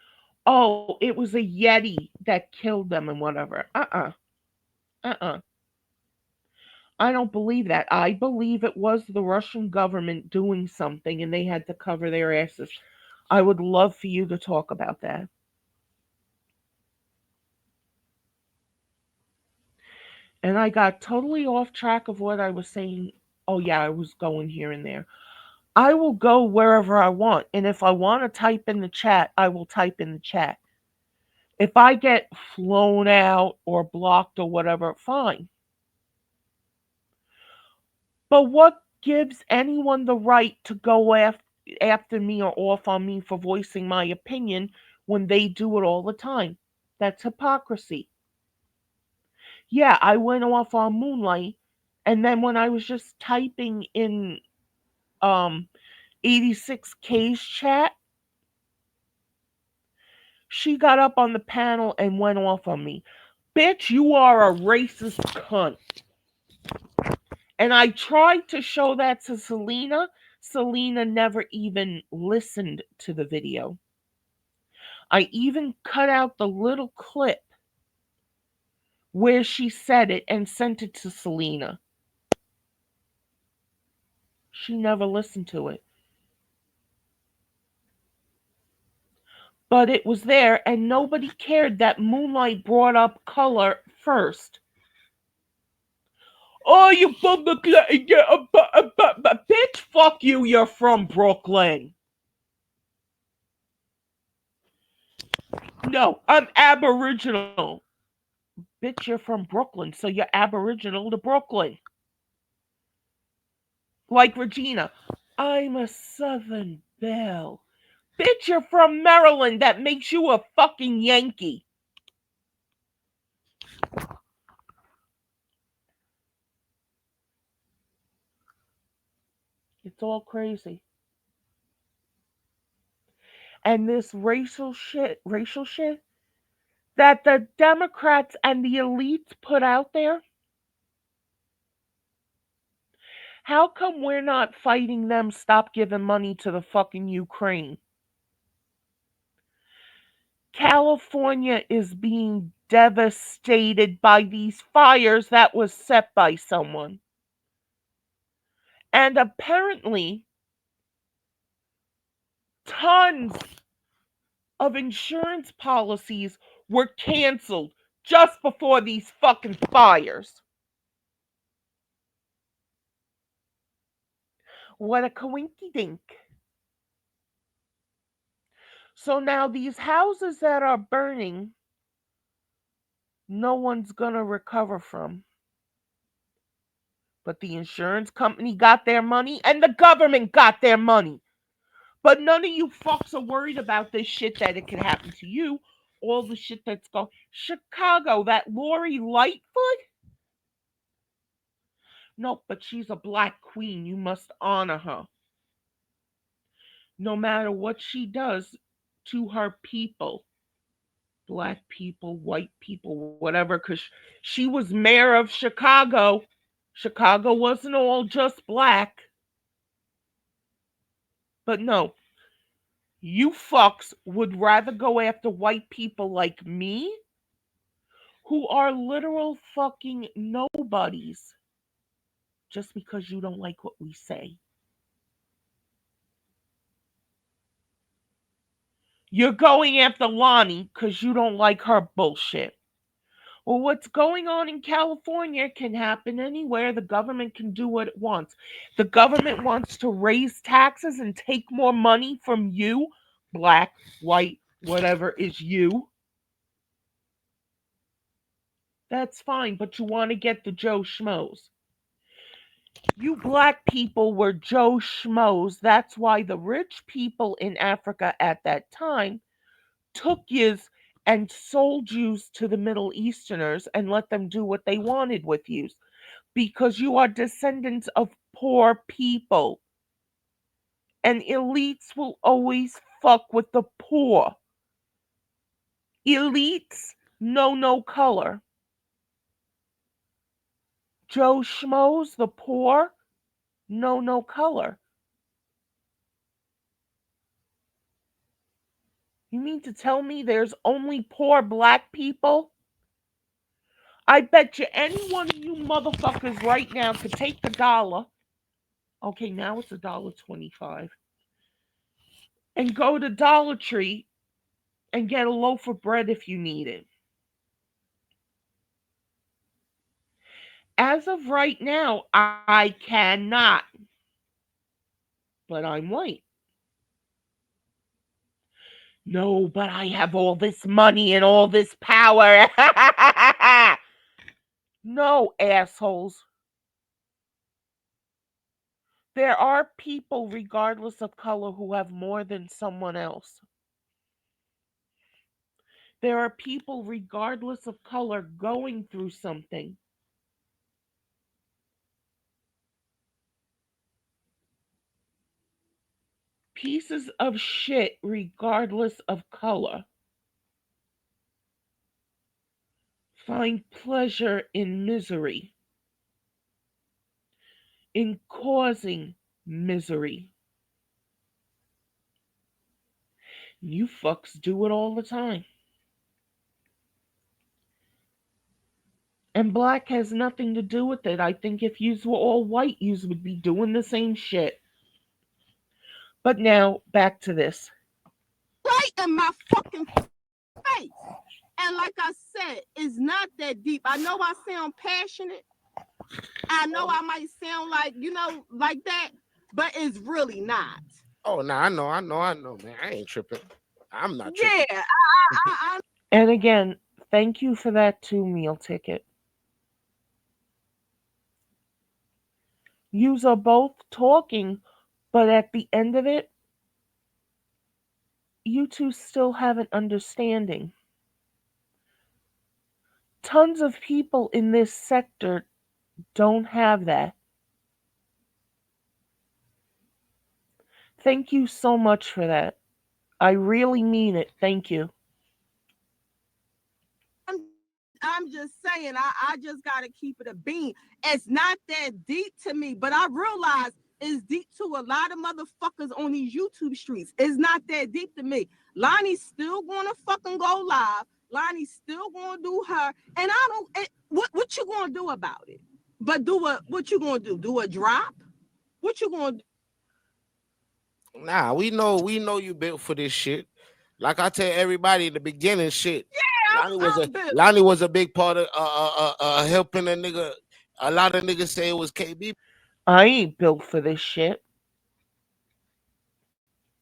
oh, it was a Yeti that killed them and whatever. Uh. I don't believe that. I believe it was the Russian government doing something and they had to cover their asses. I would love for you to talk about that. And I got totally off track of what I was saying. Oh, yeah, I was going here and there. I will go wherever I want. And if I want to type in the chat, I will type in the chat. If I get flown out or blocked or whatever, fine. But what gives anyone the right to go after me or off on me for voicing my opinion when they do it all the time? That's hypocrisy. Yeah, I went off on Moonlight, and then when I was just typing in um 86K's chat, she got up on the panel and went off on me. Bitch, you are a racist cunt. And I tried to show that to Selena. Selena never even listened to the video. I even cut out the little clip where she said it and sent it to Selena. She never listened to it. But it was there, and nobody cared that Moonlight brought up color first. Oh, you from the bitch? Fuck you. You're from Brooklyn. No, I'm Aboriginal. Bitch, you're from Brooklyn, so you're Aboriginal to Brooklyn. Like Regina, I'm a Southern belle. Bitch, you're from Maryland. That makes you a fucking Yankee. It's all crazy. And this racial shit that the Democrats and the elites put out there, how come we're not fighting them stop giving money to the fucking Ukraine? California is being devastated by these fires that was set by someone. And apparently, tons of insurance policies were canceled just before these fucking fires. What a coinky dink. So now these houses that are burning, no one's gonna recover from. But the insurance company got their money and the government got their money. But none of you fucks are worried about this shit that it can happen to you. All the shit that's going. Chicago, that Lori Lightfoot? Nope, but she's a black queen. You must honor her. No matter what she does to her people, black people, white people, whatever, because she was mayor of Chicago. Chicago wasn't all just black. But no, you fucks would rather go after white people like me, who are literal fucking nobodies, just because you don't like what we say. You're going after Lonnie because you don't like her bullshit. Well, what's going on in California can happen anywhere. The government can do what it wants. The government wants to raise taxes and take more money from you, black, white, whatever is you. That's fine, but you want to get the Joe Schmoes. You black people were Joe Schmoes. That's why the rich people in Africa at that time took yous and sold yous to the Middle Easterners and let them do what they wanted with yous. Because you are descendants of poor people. And elites will always fuck with the poor. Elites know no color. Joe Schmoes, the poor, know no color. You mean to tell me there's only poor black people? I bet you any one of you motherfuckers right now could take the dollar. Okay, now it's $1.25, and go to Dollar Tree and get a loaf of bread if you need it. As of right now, I cannot. But I'm white. No, but I have all this money and all this power. No, assholes. There are people, regardless of color, who have more than someone else. There are people, regardless of color, going through something. Pieces of shit, regardless of color, find pleasure in misery, in causing misery. You fucks do it all the time. And black has nothing to do with it. I think if yous were all white, yous would be doing the same shit. But now, back to this. Right in my fucking face. And like I said, it's not that deep. I know I sound passionate. I know I might sound like, like that, but it's really not. Oh, no, I know, man. I ain't tripping. I'm not tripping. Yeah, I And again, thank you for that too, meal ticket. Yous are both talking, but at the end of it, you two still have an understanding. Tons of people in this sector don't have that. Thank you so much for that. I really mean it. Thank you. I'm just saying, I just gotta keep it a bean. It's not that deep to me, but I realize it's deep to a lot of motherfuckers on these YouTube streets. It's not that deep to me. Lonnie's still gonna fucking go live. Lonnie's still gonna do her, and I don't. What you gonna do about it? But what you gonna do? Do a drop? What you gonna do? Nah, we know you built for this shit. Like I tell everybody in the beginning, shit. Lonnie was a I'm built. Lonnie was a big part of helping a nigga. A lot of niggas say it was KB. I ain't built for this shit.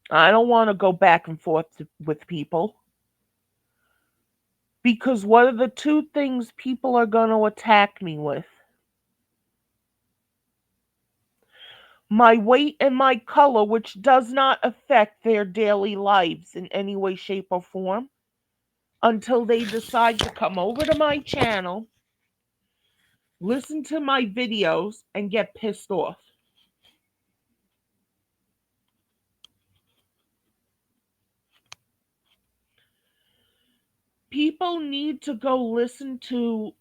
I don't want to go back and forth with people. Because what are the two things people are going to attack me with? My weight and my color, which does not affect their daily lives in any way, shape, or form until they decide to come over to my channel, listen to my videos, and get pissed off. People need to go listen to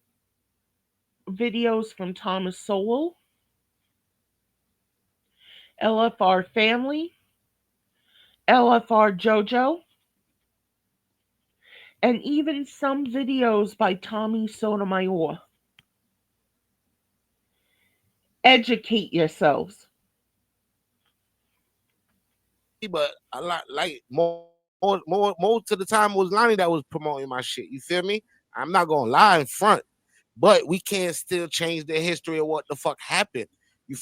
videos from Thomas Sowell, LFR Family, LFR JoJo, and even some videos by Tommy Sotomayor. Educate yourselves. But a lot like more most of the time it was Lonnie that was promoting my shit. You feel me? I'm not gonna lie in front, but we can't still change the history of what the fuck happened.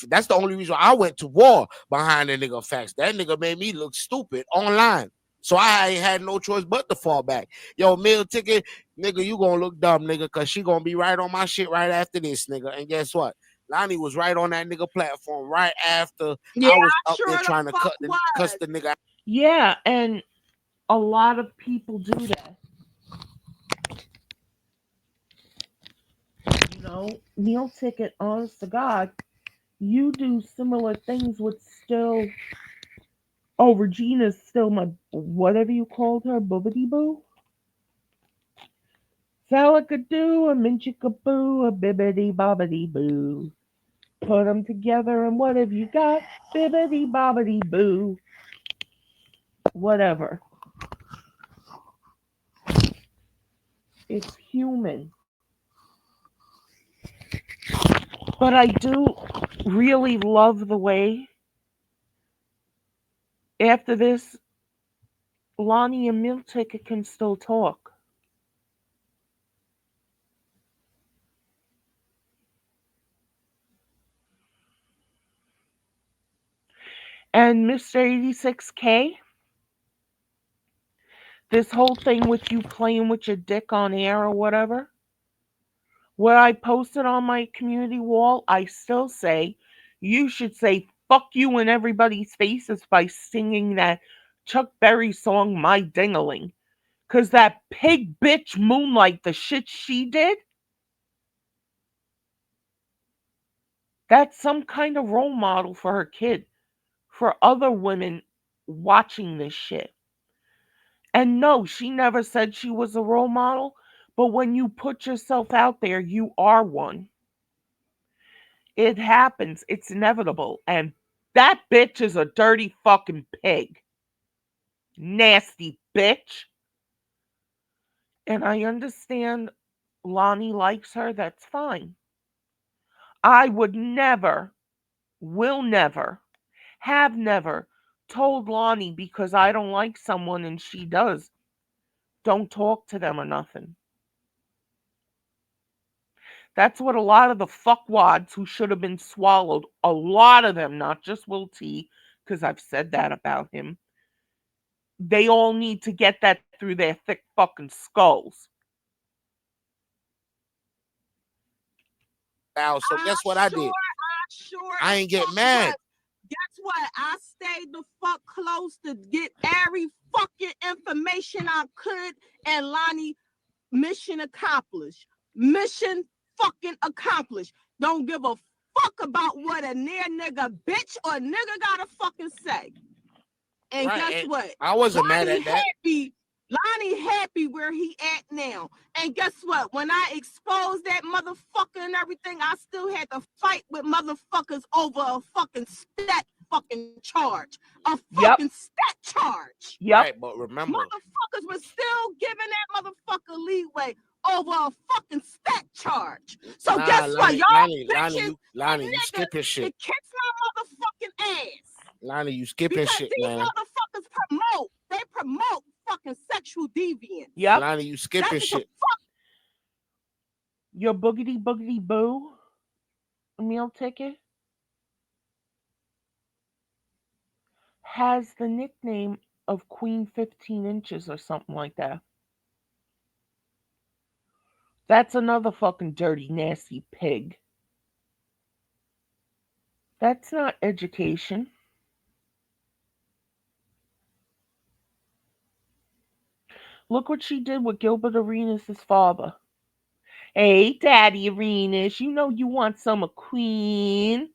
That's the only reason I went to war behind the nigga facts. That nigga made me look stupid online. So I ain't had no choice but to fall back. Yo, meal ticket, nigga, you gonna look dumb, nigga, cause she gonna be right on my shit right after this, nigga. And guess what? Lonnie was right on that nigga platform right after Yeah, I was I up there sure the trying to fuck cuss was. the nigga. Yeah, and a lot of people do that. You know, meal ticket, honest to God, you do similar things with still. Oh, Regina's still my whatever you called her, boobity boo. Salakadoo, a minchikaboo, a bibbity bobbity boo. Put 'em together and what have you got? Bibbity bobbity boo. Whatever. It's human. But I do really love the way after this, Lonnie and Meal Ticket can still talk. And Mr. 86K, this whole thing with you playing with your dick on air or whatever, where I posted on my community wall, I still say you should say fuck you in everybody's faces by singing that Chuck Berry song, My Dingaling. Because that pig bitch Moonlight, the shit she did, that's some kind of role model for her kid, for other women watching this shit. And no, she never said she was a role model, but when you put yourself out there, you are one. It happens, it's inevitable. And that bitch is a dirty fucking pig. Nasty bitch. And I understand Lonnie likes her, that's fine. I would never, will never, have never told Lonnie because I don't like someone and she does, don't talk to them or nothing. That's what a lot of the fuckwads who should have been swallowed, a lot of them, not just Will T, because I've said that about him, they all need to get that through their thick fucking skulls. Now, so I guess what I did? sure I as ain't get fuck mad. was. Guess what? I stayed the fuck close to get every fucking information I could, and Lonnie, mission accomplished. Mission fucking accomplished. Don't give a fuck about what a near nigga bitch or nigga gotta fucking say. And Right. guess And what? I wasn't mad Lonnie at that. happy. Lonnie happy where he at now. And guess what? When I exposed that motherfucker and everything, I still had to fight with motherfuckers over a fucking stat fucking charge. A fucking Yep, stat charge. yep, Right. But remember, Motherfuckers was still giving that motherfucker leeway over a fucking stat charge. So nah, guess what? Lonnie, Y'all Lonnie, Lonnie, bitches you and Lonnie, you niggas skipping can shit. kiss my motherfucking ass. Lonnie, you skipping Because shit, these man. motherfuckers they promote fucking sexual deviance. yep. Lonnie, you skipping That's what the shit. fuck. Your boogity boogity boo meal ticket has the nickname of Queen 15 Inches or something like that. That's another fucking dirty, nasty pig. That's not education. Look what she did with Gilbert Arenas' father. Hey, Daddy Arenas, you know you want some of Queen.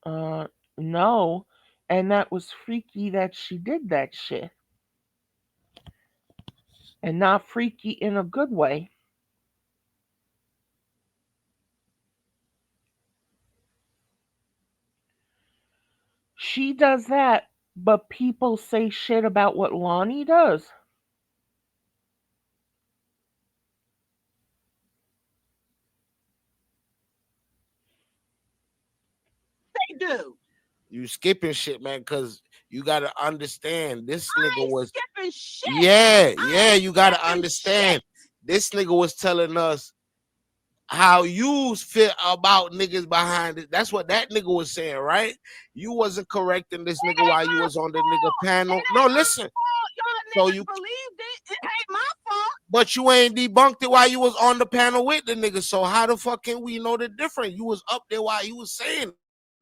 Uh, no. And that was freaky that she did that shit. And not freaky in a good way. She does that, but people say shit about what Lonnie does. They do. You skipping shit, man, because you gotta understand this I nigga ain't was skipping shit. yeah, I yeah, ain't you gotta skipping shit. understand. This nigga was telling us how you feel about niggas behind it. That's what that nigga was saying, right? You wasn't correcting this It nigga ain't while you my was on the nigga fault. panel. It No, ain't my listen. fault. Y'all So niggas you, believed it. It ain't my fault. but you ain't debunked it while you was on the panel with the nigga. So how the fuck can we know the difference? You was up there while you was saying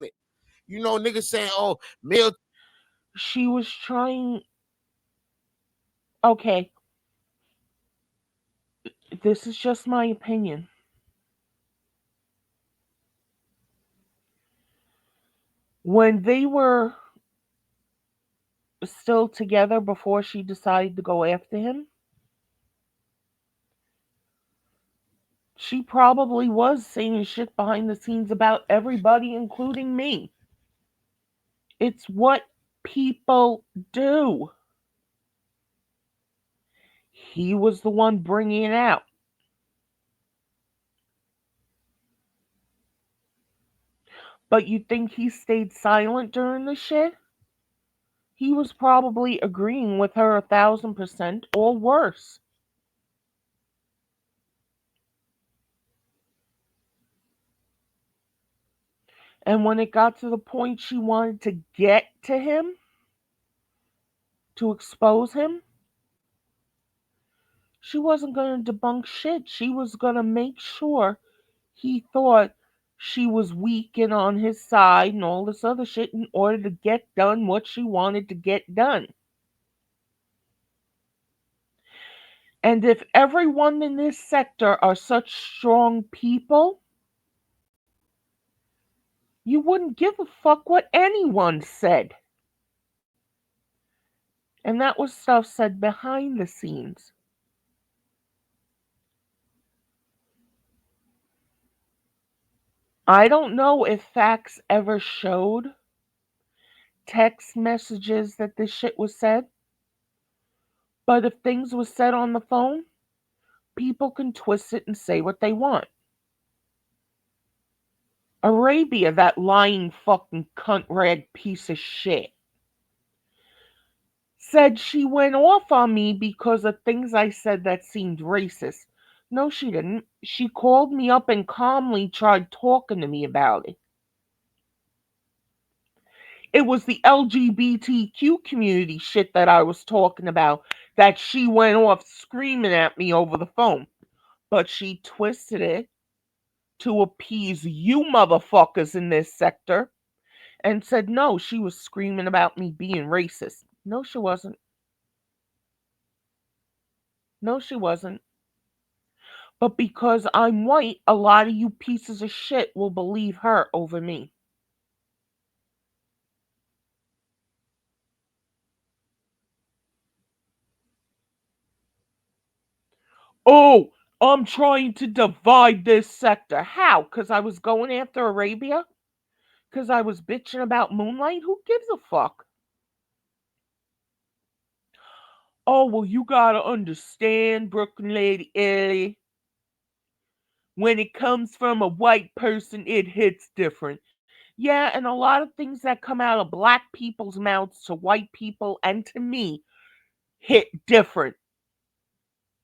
it. You know, niggas saying, "Oh, male." She was trying. Okay, this is just my opinion. When they were still together before she decided to go after him, she probably was saying shit behind the scenes about everybody, including me. It's what people do. He was the one bringing it out. But you think he stayed silent during the shit? He was probably agreeing with her 1,000% or worse. And when it got to the point she wanted to get to him, to expose him, she wasn't going to debunk shit. She was going to make sure he thought she was weak and on his side and all this other shit in order to get done what she wanted to get done. And if everyone in this sector are such strong people, you wouldn't give a fuck what anyone said. And that was stuff said behind the scenes. I don't know if facts ever showed text messages that this shit was said, but if things was said on the phone, people can twist it and say what they want. Arabia, that lying fucking cunt rag piece of shit, said she went off on me because of things I said that seemed racist. No, she didn't. She called me up and calmly tried talking to me about it. It was the LGBTQ community shit that I was talking about that she went off screaming at me over the phone. But she twisted it to appease you motherfuckers in this sector and said no, she was screaming about me being racist. No, she wasn't. No, she wasn't. But because I'm white, a lot of you pieces of shit will believe her over me. Oh, I'm trying to divide this sector. How? Because I was going after Arabia? Because I was bitching about Moonlight? Who gives a fuck? Oh, well, you gotta understand, Brooklyn Lady Ellie. When it comes from a white person, it hits different. Yeah, and a lot of things that come out of black people's mouths to white people and to me hit different.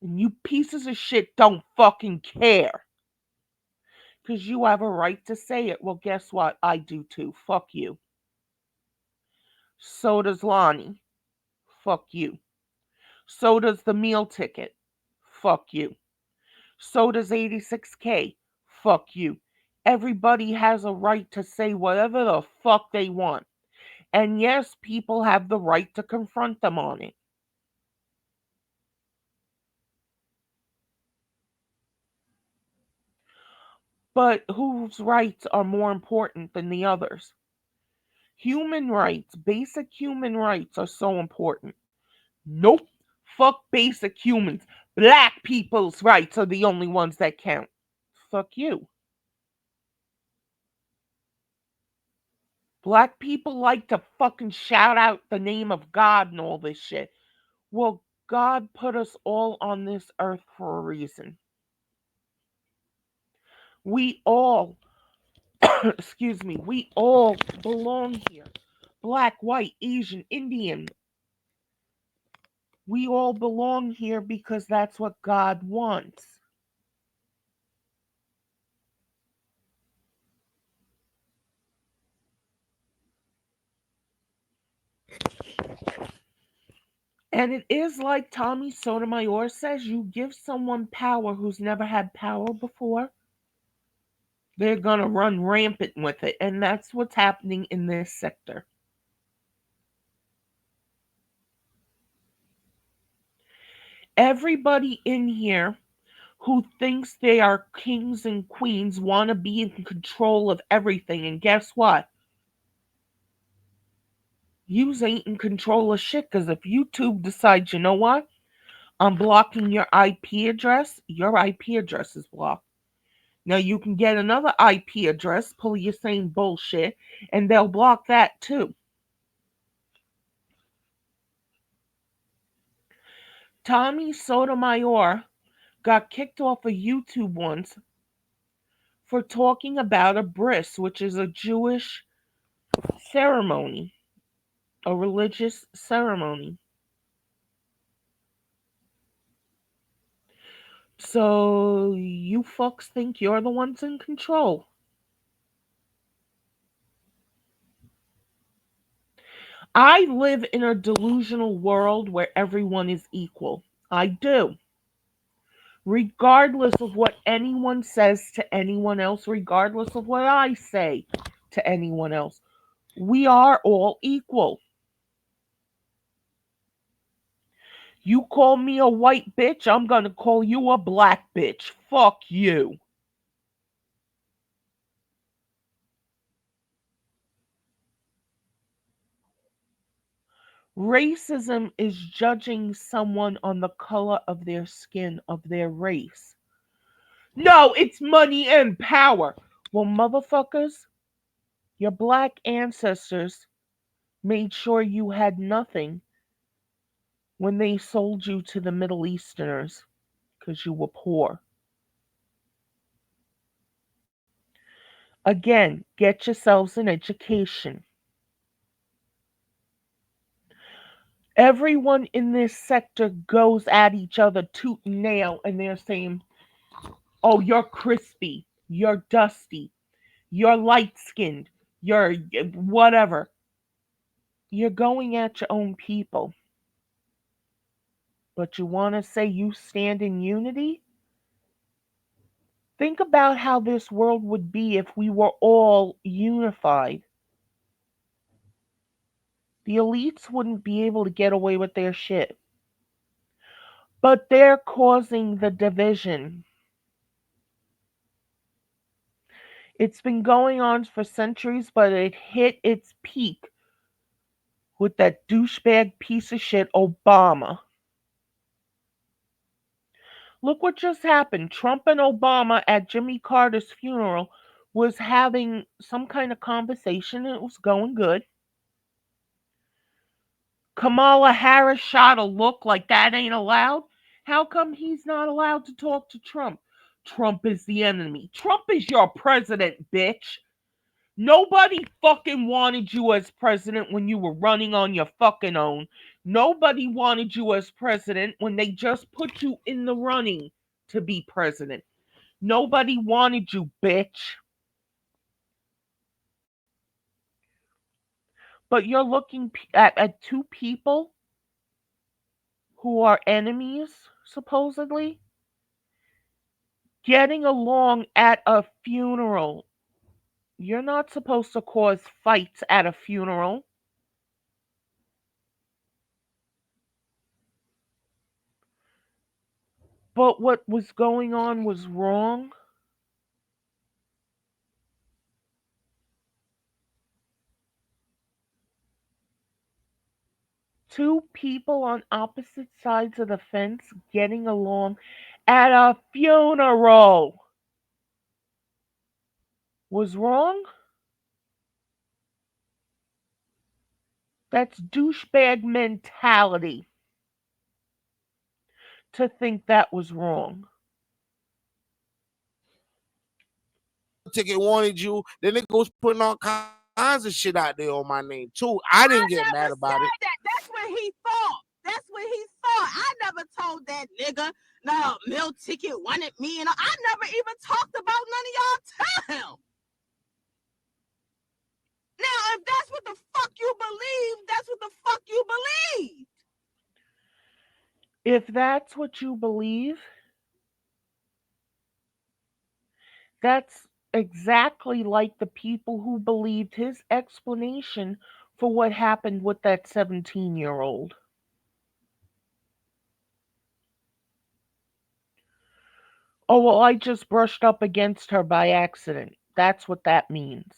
And you pieces of shit don't fucking care. Because you have a right to say it. Well, guess what? I do too. Fuck you. So does Lonnie. Fuck you. So does the meal ticket. Fuck you. So does 86K. Fuck you. Everybody has a right to say whatever the fuck they want. And yes, people have the right to confront them on it. But whose rights are more important than the others? Human rights, basic human rights are so important. Nope. Fuck basic humans. Black people's rights are the only ones that count. Fuck you. Black people like to fucking shout out the name of God and all this shit. Well, God put us all on this earth for a reason. We all, excuse me, we all belong here. Black, white, Asian, Indian. We all belong here because that's what God wants. And it is like Tommy Sotomayor says, you give someone power who's never had power before, they're going to run rampant with it. And that's what's happening in this sector. Everybody in here who thinks they are kings and queens want to be in control of everything. And guess what? Yous ain't in control of shit, because if YouTube decides, you know what? I'm blocking your IP address, your IP address is blocked. Now you can get another IP address, pull your same bullshit, and they'll block that too. Tommy Sotomayor got kicked off of YouTube once for talking about a bris, which is a Jewish ceremony, a religious ceremony. So you fucks think you're the ones in control. I live in a delusional world where everyone is equal. I do. Regardless of what anyone says to anyone else, regardless of what I say to anyone else, we are all equal. You call me a white bitch, I'm gonna call you a black bitch. Fuck you. Racism is judging someone on the color of their skin, of their race. No, it's money and power. Well, motherfuckers, your black ancestors made sure you had nothing when they sold you to the Middle Easterners because you were poor. Again, get yourselves an education. Everyone in this sector goes at each other tooth and nail, and they're saying, oh, you're crispy, you're dusty, you're light skinned, you're whatever. You're going at your own people. But you want to say you stand in unity? Think about how this world would be if we were all unified. The elites wouldn't be able to get away with their shit. But they're causing the division. It's been going on for centuries, but it hit its peak with that douchebag piece of shit Obama. Look what just happened. Trump and Obama at Jimmy Carter's funeral was having some kind of conversation and it was going good. Kamala Harris shot a look like that ain't allowed. How come he's not allowed to talk to Trump? Trump is the enemy. Trump is your president, bitch. Nobody fucking wanted you as president when you were running on your fucking own. Nobody wanted you as president when they just put you in the running to be president. Nobody wanted you, bitch. But you're looking at two people who are enemies, supposedly, getting along at a funeral. You're not supposed to cause fights at a funeral. But what was going on was wrong. Two people on opposite sides of the fence getting along at a funeral was wrong. That's douchebag mentality to think that was wrong. Ticket wanted you. The nigga was putting all kinds of shit out there on my name too. I didn't get mad never about it. said that. That's what he thought. That's what he thought. I never told that nigga, no, meal ticket wanted me. And I never even talked about none of y'all to him. Now, if that's what the fuck you believe, that's what the fuck you believe. If that's what you believe, that's exactly like the people who believed his explanation for what happened with that 17-year-old. Oh, well, I just brushed up against her by accident. That's what that means.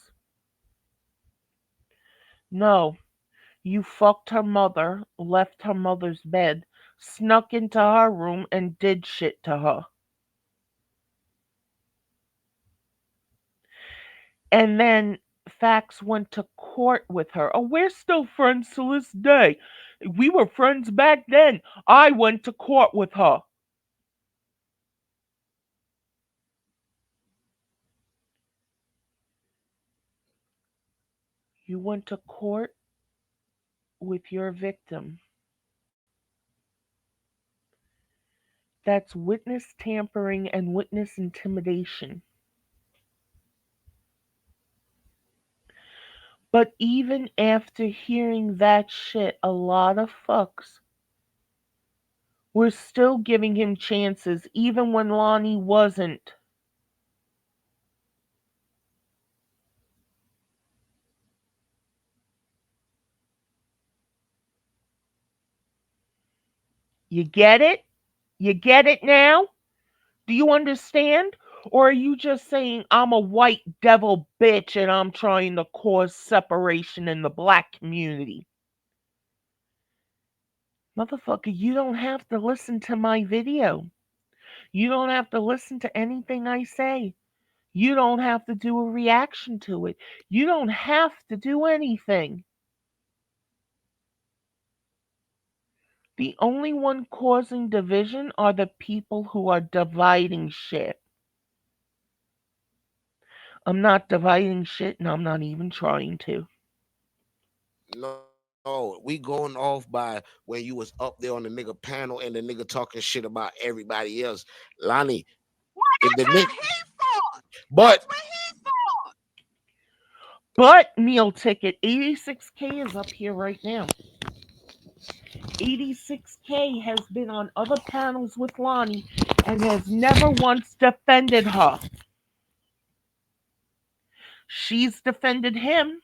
No, you fucked her mother, left her mother's bed, snuck into her room, and did shit to her. And then Fax went to court with her. Oh, we're still friends to this day. We were friends back then. I went to court with her. You went to court with your victim. That's witness tampering and witness intimidation. But even after hearing that shit, a lot of fucks were still giving him chances, even when Lonnie wasn't. You get it? You get it now? Do you understand? Or are you just saying I'm a white devil bitch and I'm trying to cause separation in the black community? Motherfucker, you don't have to listen to my video. You don't have to listen to anything I say. You don't have to do a reaction to it. You don't have to do anything. The only one causing division are the people who are dividing shit. I'm not dividing shit and I'm not even trying to. No, we going off by when you was up there on the nigga panel and the nigga talking shit about everybody else. Lonnie, if That's the nigga, how he fought. but That's what he fought. But meal ticket 86K is up here right now. 86K has been on other panels with Lonnie and has never once defended her. She's defended him.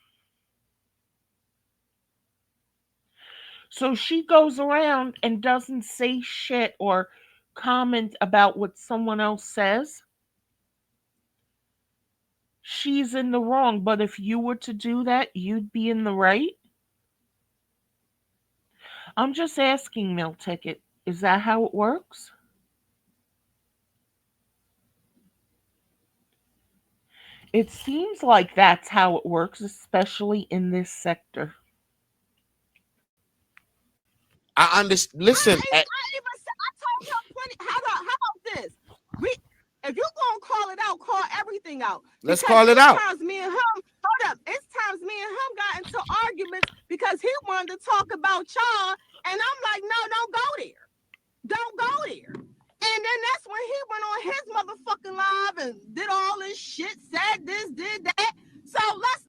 So she goes around and doesn't say shit or comment about what someone else says. She's in the wrong, but if you were to do that, you'd be in the right. I'm just asking, Mill Ticket. Is that how it works? It seems like that's how it works, especially in this sector. I understand. Listen, I even said I told him plenty. How about this? We if you gonna call it out, call everything out. let's Because call it it's out. times me and him, hold up, it's times me and him got into arguments because he wanted to talk about y'all, and I'm like, no, don't go there. Don't go there. And then that's when he went on his motherfucking live and did all this shit, said this, did that. So let's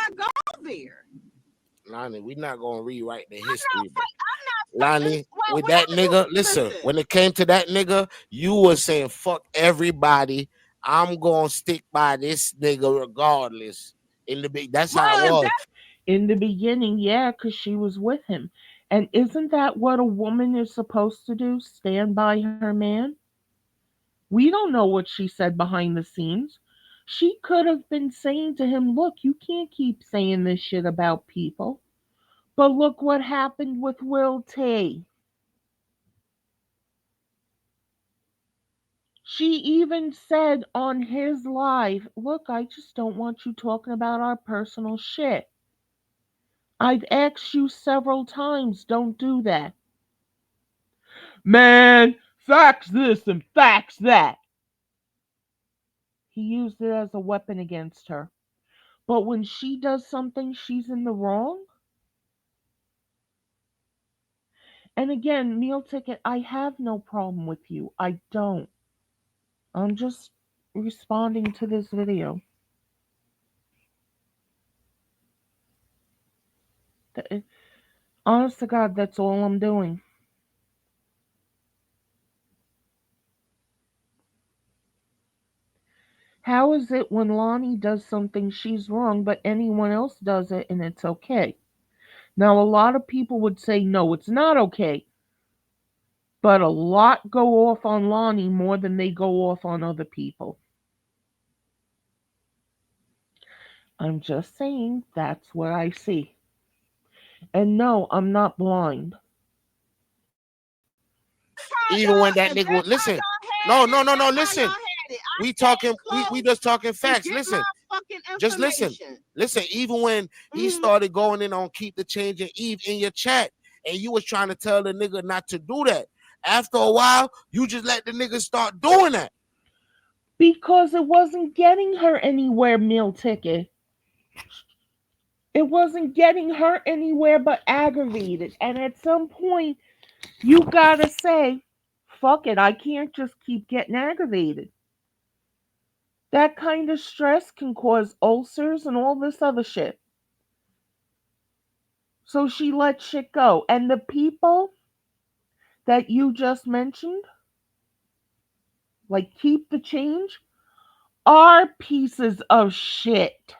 not go there. Lonnie, we're not gonna rewrite the I'm not history, bro. fighting. I'm not fighting. Lonnie, Well, with that whatever you nigga, listen, listen. when it came to that nigga, you was saying fuck everybody. I'm gonna stick by this nigga regardless. In the big, that's how it Well, if was. that's In the beginning, yeah, because she was with him. And isn't that what a woman is supposed to do? Stand by her man? We don't know what she said behind the scenes. She could have been saying to him, look, you can't keep saying this shit about people. But look what happened with Will T. She even said on his live, look, I just don't want you talking about our personal shit. I've asked you several times, don't do that. Man, facts this and facts that. He used it as a weapon against her. But when she does something, she's in the wrong. And again, meal ticket, I have no problem with you. I don't. I'm just responding to this video. Honest to God, that's all I'm doing. How is it when Lonnie does something she's wrong, but anyone else does it and it's okay? Now, a lot of people would say, no, it's not okay, but a lot go off on Lonnie more than they go off on other people. I'm just saying that's what I see. And no, I'm not blind. Even when that If nigga would that's how listen. y'all had No, it, no, no, no. that's how Listen, y'all had it. I we stayed talking. We close just talking to facts. get my Listen, fucking just listen. information. Listen. Even when he Hmm. started going in on keep the change and Eve in your chat, and you was trying to tell the nigga not to do that. After a while, you just let the nigga start doing that. Because it wasn't getting her anywhere, meal ticket. It wasn't getting her anywhere but aggravated. And at some point, you gotta say, fuck it, I can't just keep getting aggravated. That kind of stress can cause ulcers and all this other shit. So she let shit go. And the people that you just mentioned, like keep the change, are pieces of shit.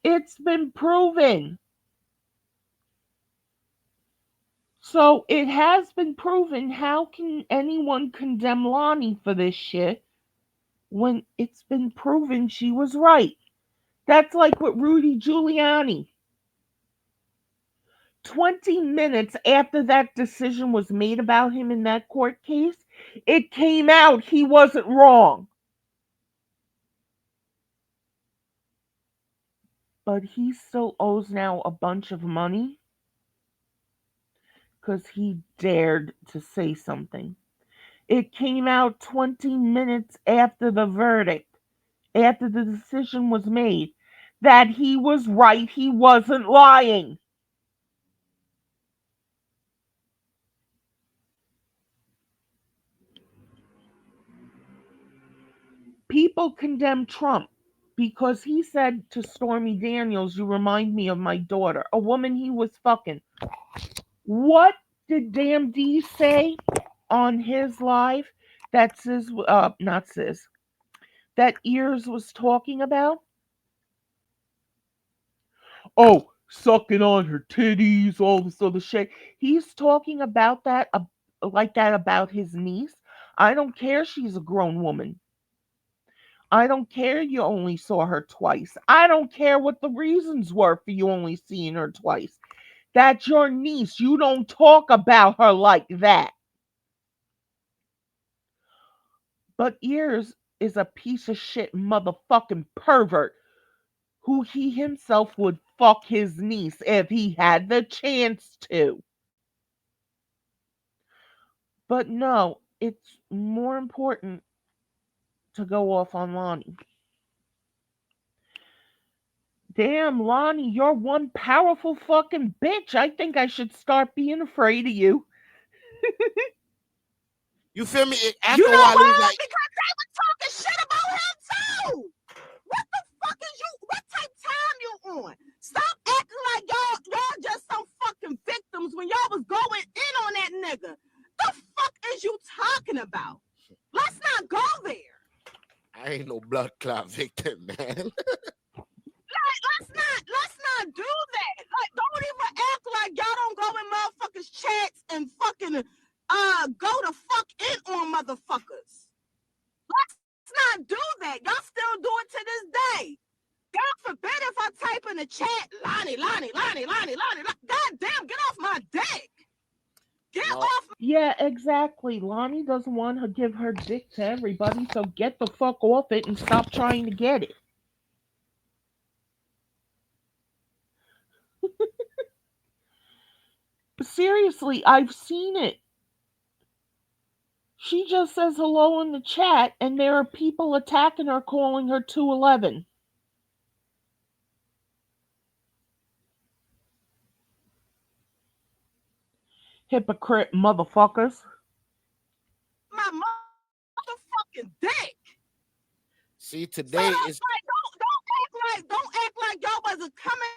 It's been proven. So it has been proven. How can anyone condemn Lonnie for this shit when it's been proven she was right? That's like with Rudy Giuliani. 20 minutes after that decision was made about him in that court case, it came out he wasn't wrong. But he still owes now a bunch of money because he dared to say something. It came out 20 minutes after the verdict, after the decision was made, that he was right, he wasn't lying. People condemn Trump because he said to Stormy Daniels, "You remind me of my daughter," a woman he was fucking. What did Damn D say on his live that not Sis, that Ears was talking about? Oh, sucking on her titties, all this other shit. He's talking about that, like that about his niece. I don't care she's a grown woman. I don't care you only saw her twice. I don't care what the reasons were for you only seeing her twice. That's your niece. You don't talk about her like that. But Ears is a piece of shit motherfucking pervert who he himself would fuck his niece if he had the chance to. But no, it's more important to go off on Lonnie. Damn, Lonnie, you're one powerful fucking bitch. I think I should start being afraid of you. You feel me? You After a know while, it was why? like, Because they were talking shit about him too. What the fuck is you? What type time you on? Stop acting like y'all just some fucking victims when y'all was going in on that nigga. The fuck is you talking about? Let's not go there. I ain't no blood clot victim, man. Let's not do that. Like, don't even act like y'all don't go in motherfuckers' chats and fucking go to fuck in on motherfuckers. Let's not do that. Y'all still do it to this day. God forbid if I type in the chat, Lonnie. God damn, get off my dick. Get No, off. Yeah, exactly. Lonnie doesn't want to give her dick to everybody, so get the fuck off it and stop trying to get it. Seriously, I've seen it. She just says hello in the chat, and there are people attacking her, calling her 211. Hypocrite motherfuckers. my motherfucking dick. see, So today don't is like don't act like y'all wasn't coming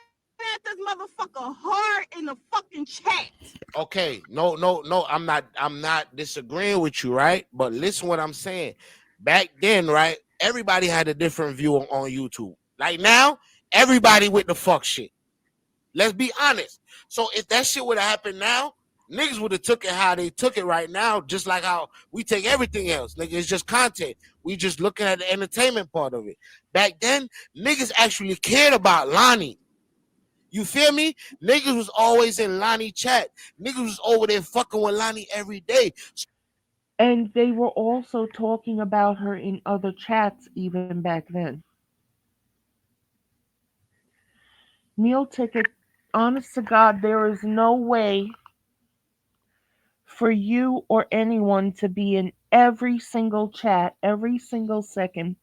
at this motherfucker hard in the fucking chat. okay. No, no, no. I'm not disagreeing with you, right? But listen what I'm saying. back then, right? Everybody had a different view on YouTube. Like now, everybody with the fuck shit. Let's be honest. So if that shit would have happened now, niggas would have took it how they took it right now, just like how we take everything else. Nigga, it's just content. We just looking at the entertainment part of it. Back then, niggas actually cared about Lonnie. You feel me? Niggas was always in Lonnie chat. Niggas was over there fucking with Lonnie every day. And they were also talking about her in other chats even back then. Meal ticket, honest to God, there is no way for you or anyone to be in every single chat every single second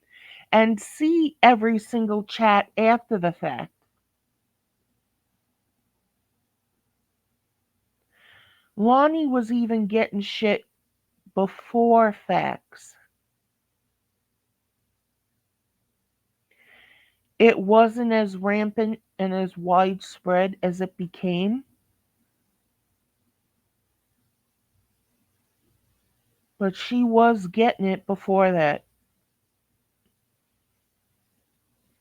and see every single chat after the fact. Lonnie was even getting shit before facts. It wasn't as rampant and as widespread as it became, but she was getting it before that.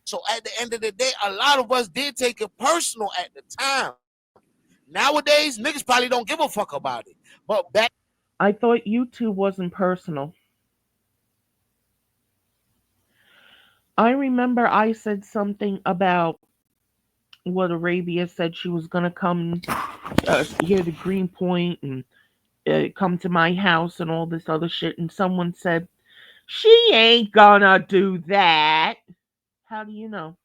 So at the end of the day, a lot of us did take it personal at the time. Nowadays, niggas probably don't give a fuck about it. But back I thought YouTube wasn't personal. I remember I said something about what Arabia said she was going to come here to Greenpoint and come to my house and all this other shit. And someone said, she ain't gonna do that. How do you know?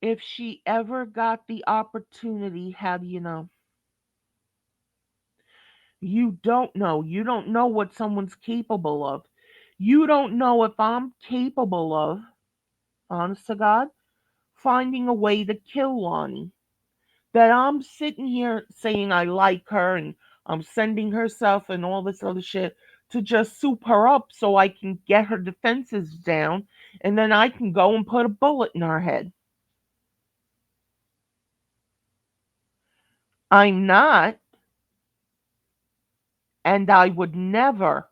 If she ever got the opportunity, how do you know? You don't know. You don't know what someone's capable of. You don't know if I'm capable of, honest to God, finding a way to kill Lonnie. That I'm sitting here saying I like her and I'm sending her stuff and all this other shit to just soup her up so I can get her defenses down and then I can go and put a bullet in her head. I'm not, and I would never.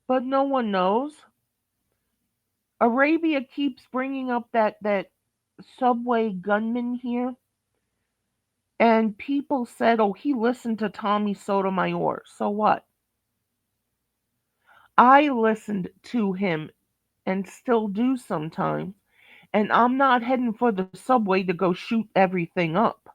But no one knows. Arabia keeps bringing up that subway gunman here, and people said, "Oh, he listened to Tommy Sotomayor." So what? I listened to him and still do sometimes, and I'm not heading for the subway to go shoot everything up.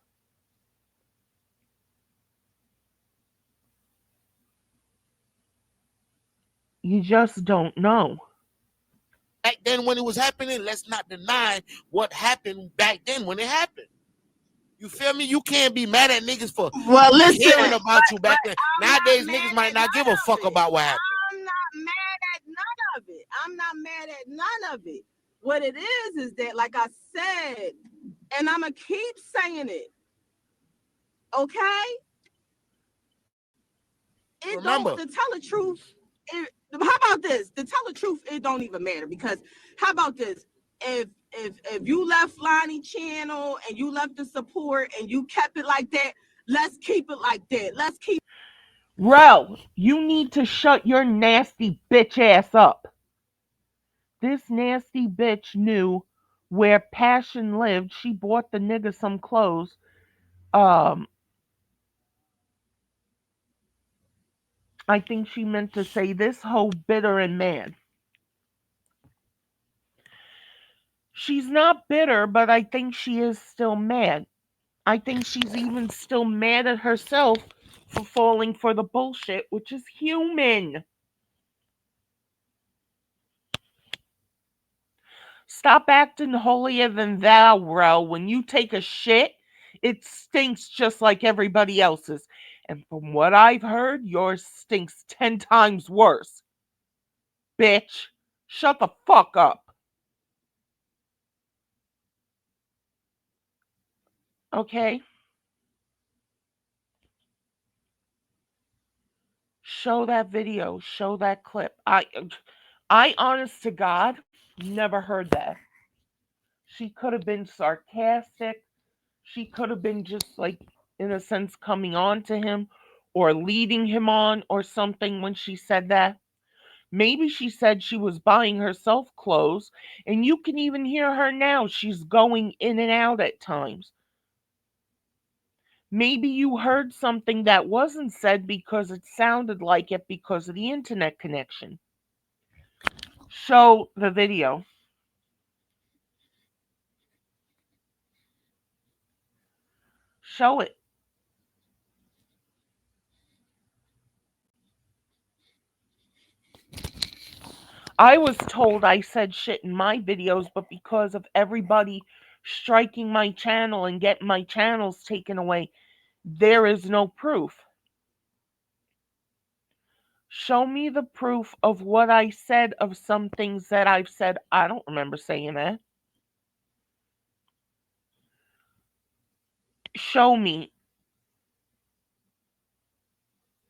You just don't know. back then when it was happening, let's not deny what happened back then when it happened. You feel me? You can't be mad at niggas for Well, listen, caring about you but back then. I'm not Nowadays, niggas mad might at not give none a of fuck it. about what happened. I'm not mad at none of it. I'm not mad at none of it. What it is that, like I said, and I'm gonna keep saying it. Okay, it don't. Remember, To tell the truth, how about this? To tell the truth, it don't even matter because how about this? If you left Lonnie channel and you left the support and you kept it like that, let's keep it like that. Let's keep. Rel, you need to shut your nasty bitch ass up. This nasty bitch knew where passion lived. She bought the nigga some clothes. Um, I think she meant to say this hoe bitter and mad. She's not bitter, but I think she is still mad. I think she's even still mad at herself for falling for the bullshit, which is human. Stop acting holier than thou, Rel. When you take a shit, it stinks just like everybody else's. And from what I've heard, yours stinks 10 times worse. Bitch, shut the fuck up. Okay? Show that video, show that clip. I honest to God never heard that. She could have been sarcastic. She could have been just like, in a sense, coming on to him or leading him on or something when she said that. Maybe she said she was buying herself clothes, and you can even hear her now. She's going in and out at times. Maybe you heard something that wasn't said because it sounded like it because of the internet connection. Show the video. Show it. I was told I said shit in my videos, but because of everybody striking my channel and getting my channels taken away, there is no proof. Show me the proof of what I said of some things that I've said. I don't remember saying that. Show me,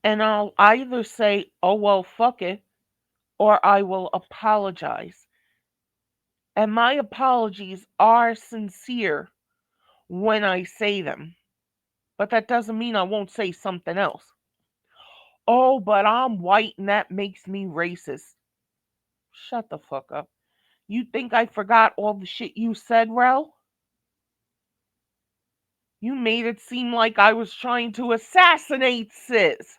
and I'll either say, oh, well, fuck it, or I will apologize. And my apologies are sincere when I say them, but that doesn't mean I won't say something else. Oh, but I'm white and that makes me racist. Shut the fuck up. You think I forgot all the shit you said, Rel? You made it seem like I was trying to assassinate Sis.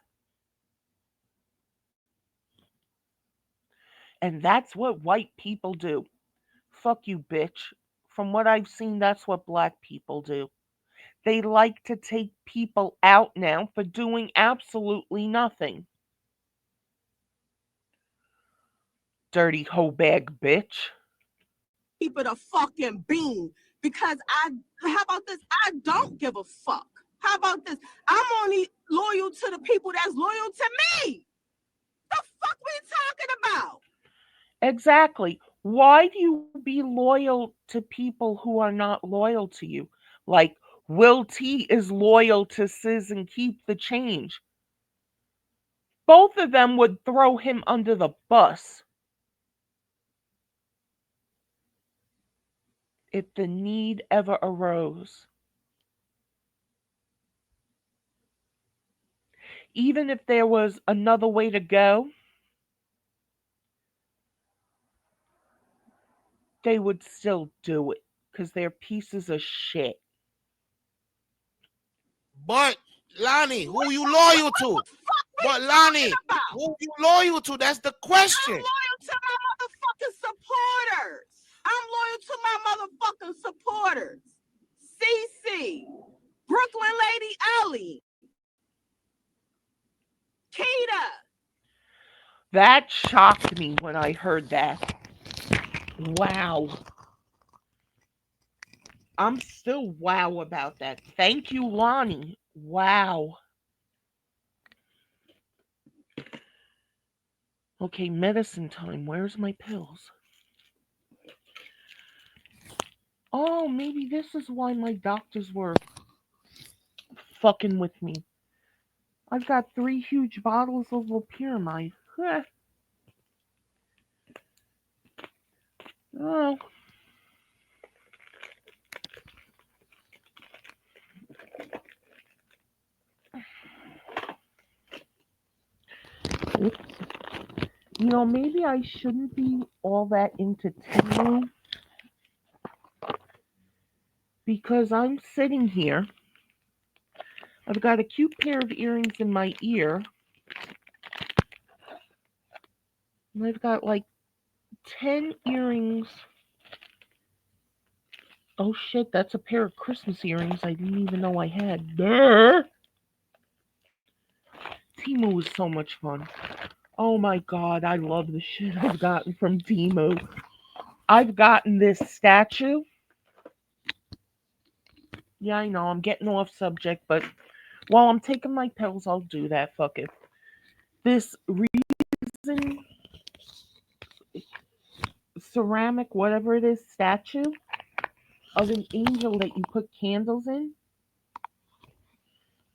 And that's what white people do. Fuck you, bitch. From what I've seen, that's what black people do. They like to take people out now for doing absolutely nothing. Dirty hoe bag bitch. Keep it a fucking bean because how about this? I don't give a fuck. How about this? I'm only loyal to the people that's loyal to me. The fuck we talking about? Exactly. Why do you be loyal to people who are not loyal to you? Like, Will T is loyal to Sis and keep the change. Both of them would throw him under the bus if the need ever arose. Even if there was another way to go, they would still do it because they're pieces of shit. But Lonnie, who you What loyal to? the fuck we But talking Lonnie, about? who you loyal to? That's the I'm question. loyal to my motherfucking supporters. I'm loyal to my motherfucking supporters. CC, Brooklyn Lady Ellie, Keita. That shocked me when I heard that. Wow. I'm still wow about that. Thank you, Lonnie. Wow. Okay, medicine time. Where's my pills? Oh, maybe this is why my doctors were fucking with me. I've got 3 huge bottles of loperamide. Oh, oops. Maybe I shouldn't be all that into Timu because I'm sitting here. I've got a cute pair of earrings in my ear, and I've got like 10 earrings. Oh shit, that's a pair of Christmas earrings I didn't even know I had. Duh! Timu was so much fun. Oh my god, I love the shit I've gotten from Timu. I've gotten this statue. Yeah, I know, I'm getting off subject, but while I'm taking my pills, I'll do that. Fuck it. This reason ceramic, whatever it is, statue of an angel that you put candles in.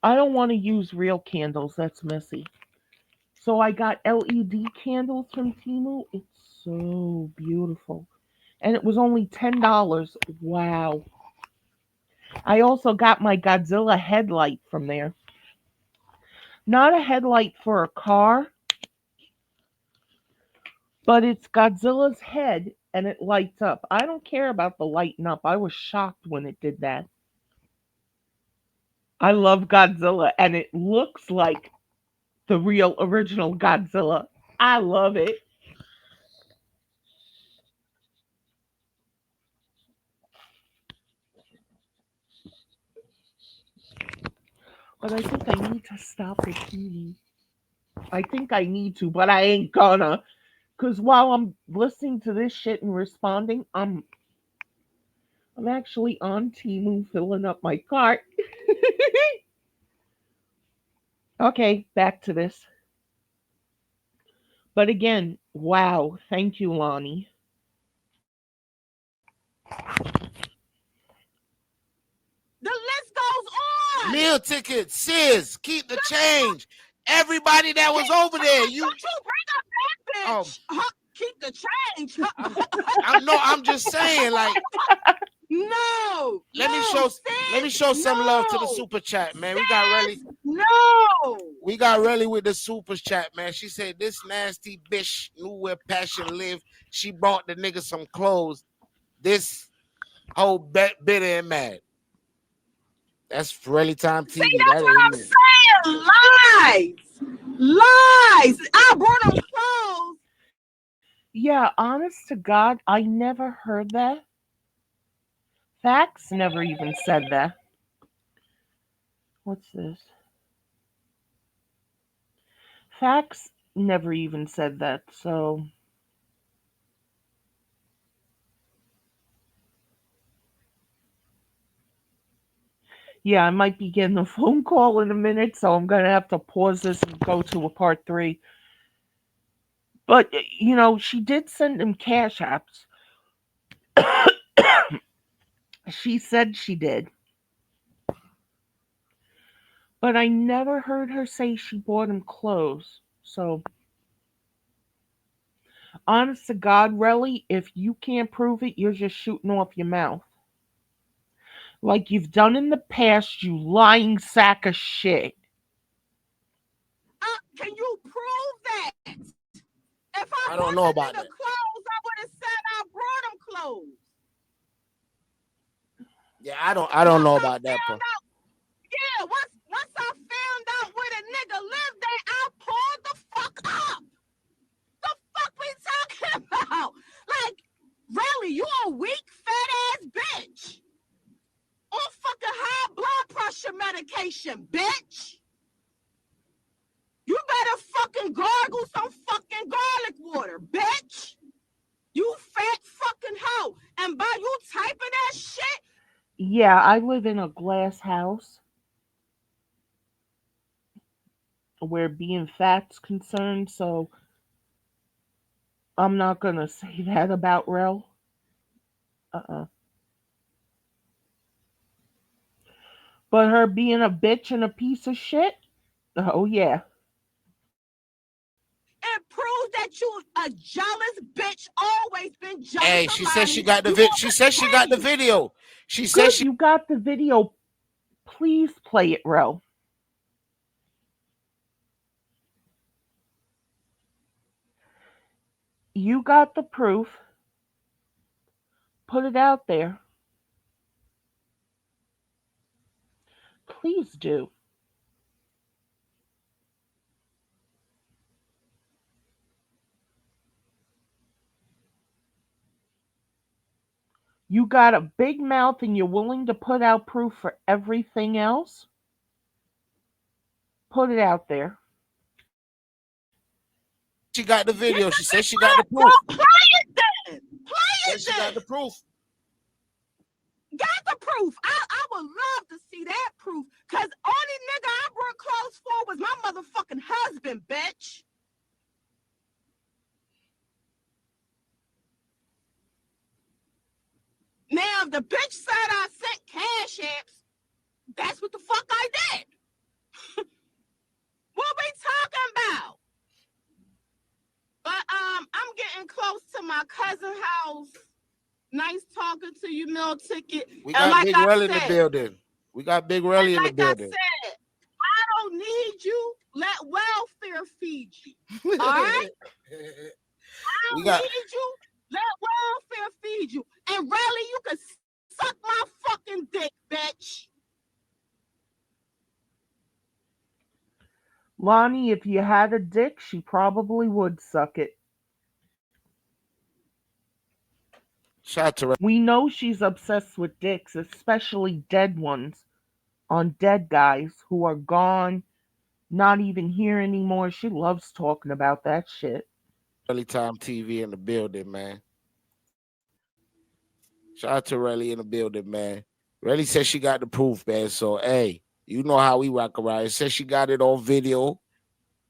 I don't want to use real candles, that's messy. So I got LED candles from Timu. It's so beautiful. And it was only $10. Wow. I also got my Godzilla headlight from there. Not a headlight for a car, but it's Godzilla's head and it lights up. I don't care about the lighting up. I was shocked when it did that. I love Godzilla and it looks like the real original Godzilla. I love it. But I think I need to stop repeating. I think I need to, but I ain't gonna. Cause while I'm listening to this shit and responding, I'm actually on Timu filling up my cart. Okay, back to this. But again, wow, thank you, Lonnie. The list goes on. Meal tickets, sis, keep the change. Everybody that was over there, Don't you bring up that um, bitch. Huh, keep the change. I'm, I'm just saying, like, No, let me no, show, let me sis, show some love to the no, super chat, man. sis, no. We got Relly with the super chat, man. She said this nasty bitch knew where passion lived. She bought the nigga some clothes. This whole bitter and mad. That's Relly Time See, TV. that's That what ain't I'm me. saying. Lies. I brought them clothes. Yeah, honest to God, I never heard that. Facts never even said that. What's this? Facts never even said that. So, yeah, I might be getting a phone call in a minute, so I'm going to have to pause this and go to a part three. But, she did send him cash apps. She said she did. But I never heard her say she bought him clothes. So, honest to God, Relly, if you can't prove it, you're just shooting off your mouth. Like you've done in the past, you lying sack of shit. Can you prove that? If I I don't bought know the about nigga that. clothes, I would have said I brought him clothes. Yeah, I don't Once know I about that found part. out, yeah, once I found out where the nigga lived at, I pulled the fuck up. The fuck we talking about? Like, really, you a weak, fat ass bitch on fucking high blood pressure medication, bitch. You better fucking gargle some fucking garlic water, bitch. You fat fucking hoe. And by you typing that shit, Yeah, I live in a glass house where being fat's concerned, so I'm not gonna say that about Rel. Uh-uh. But her being a bitch and a piece of shit? Oh yeah. it proves that you a jealous bitch. Always been jealous Hey, of she said she Lonnie. got the You She on said she got the the page. video. She said Good, she you got the video. Please play it, Rel. You got the proof. Put it out there. Please do. You got a big mouth and you're willing to put out proof for everything else? Put it out there. got the Get video. the She said she got the video. proof. Go play it then. Play Said it she got the then. proof. Got the proof. I would love to see that proof. Cause only nigga I brought clothes for was my motherfucking husband, bitch. Now if the bitch said I sent cash apps, that's what the fuck I did. What we talking about? But I'm getting close to my cousin's house. Nice talking to you, Meal Ticket. We And got like Big I Rel in the said, building. We got Big Rel and in the like I building. said, I don't need you. Let welfare feed you. All right? I we don't got need you. Let welfare feed you. And really, you can suck my fucking dick, bitch. Lonnie, if you had a dick, she probably would suck it. shout out to Rel. We know she's obsessed with dicks, especially dead ones, on dead guys who are gone, not even here anymore. She loves talking about that shit. Relly Time TV in the building, man. Shout out to Relly in the building, man. Relly said she got the proof, man. So hey, you know how we rock around. It said she got it on video.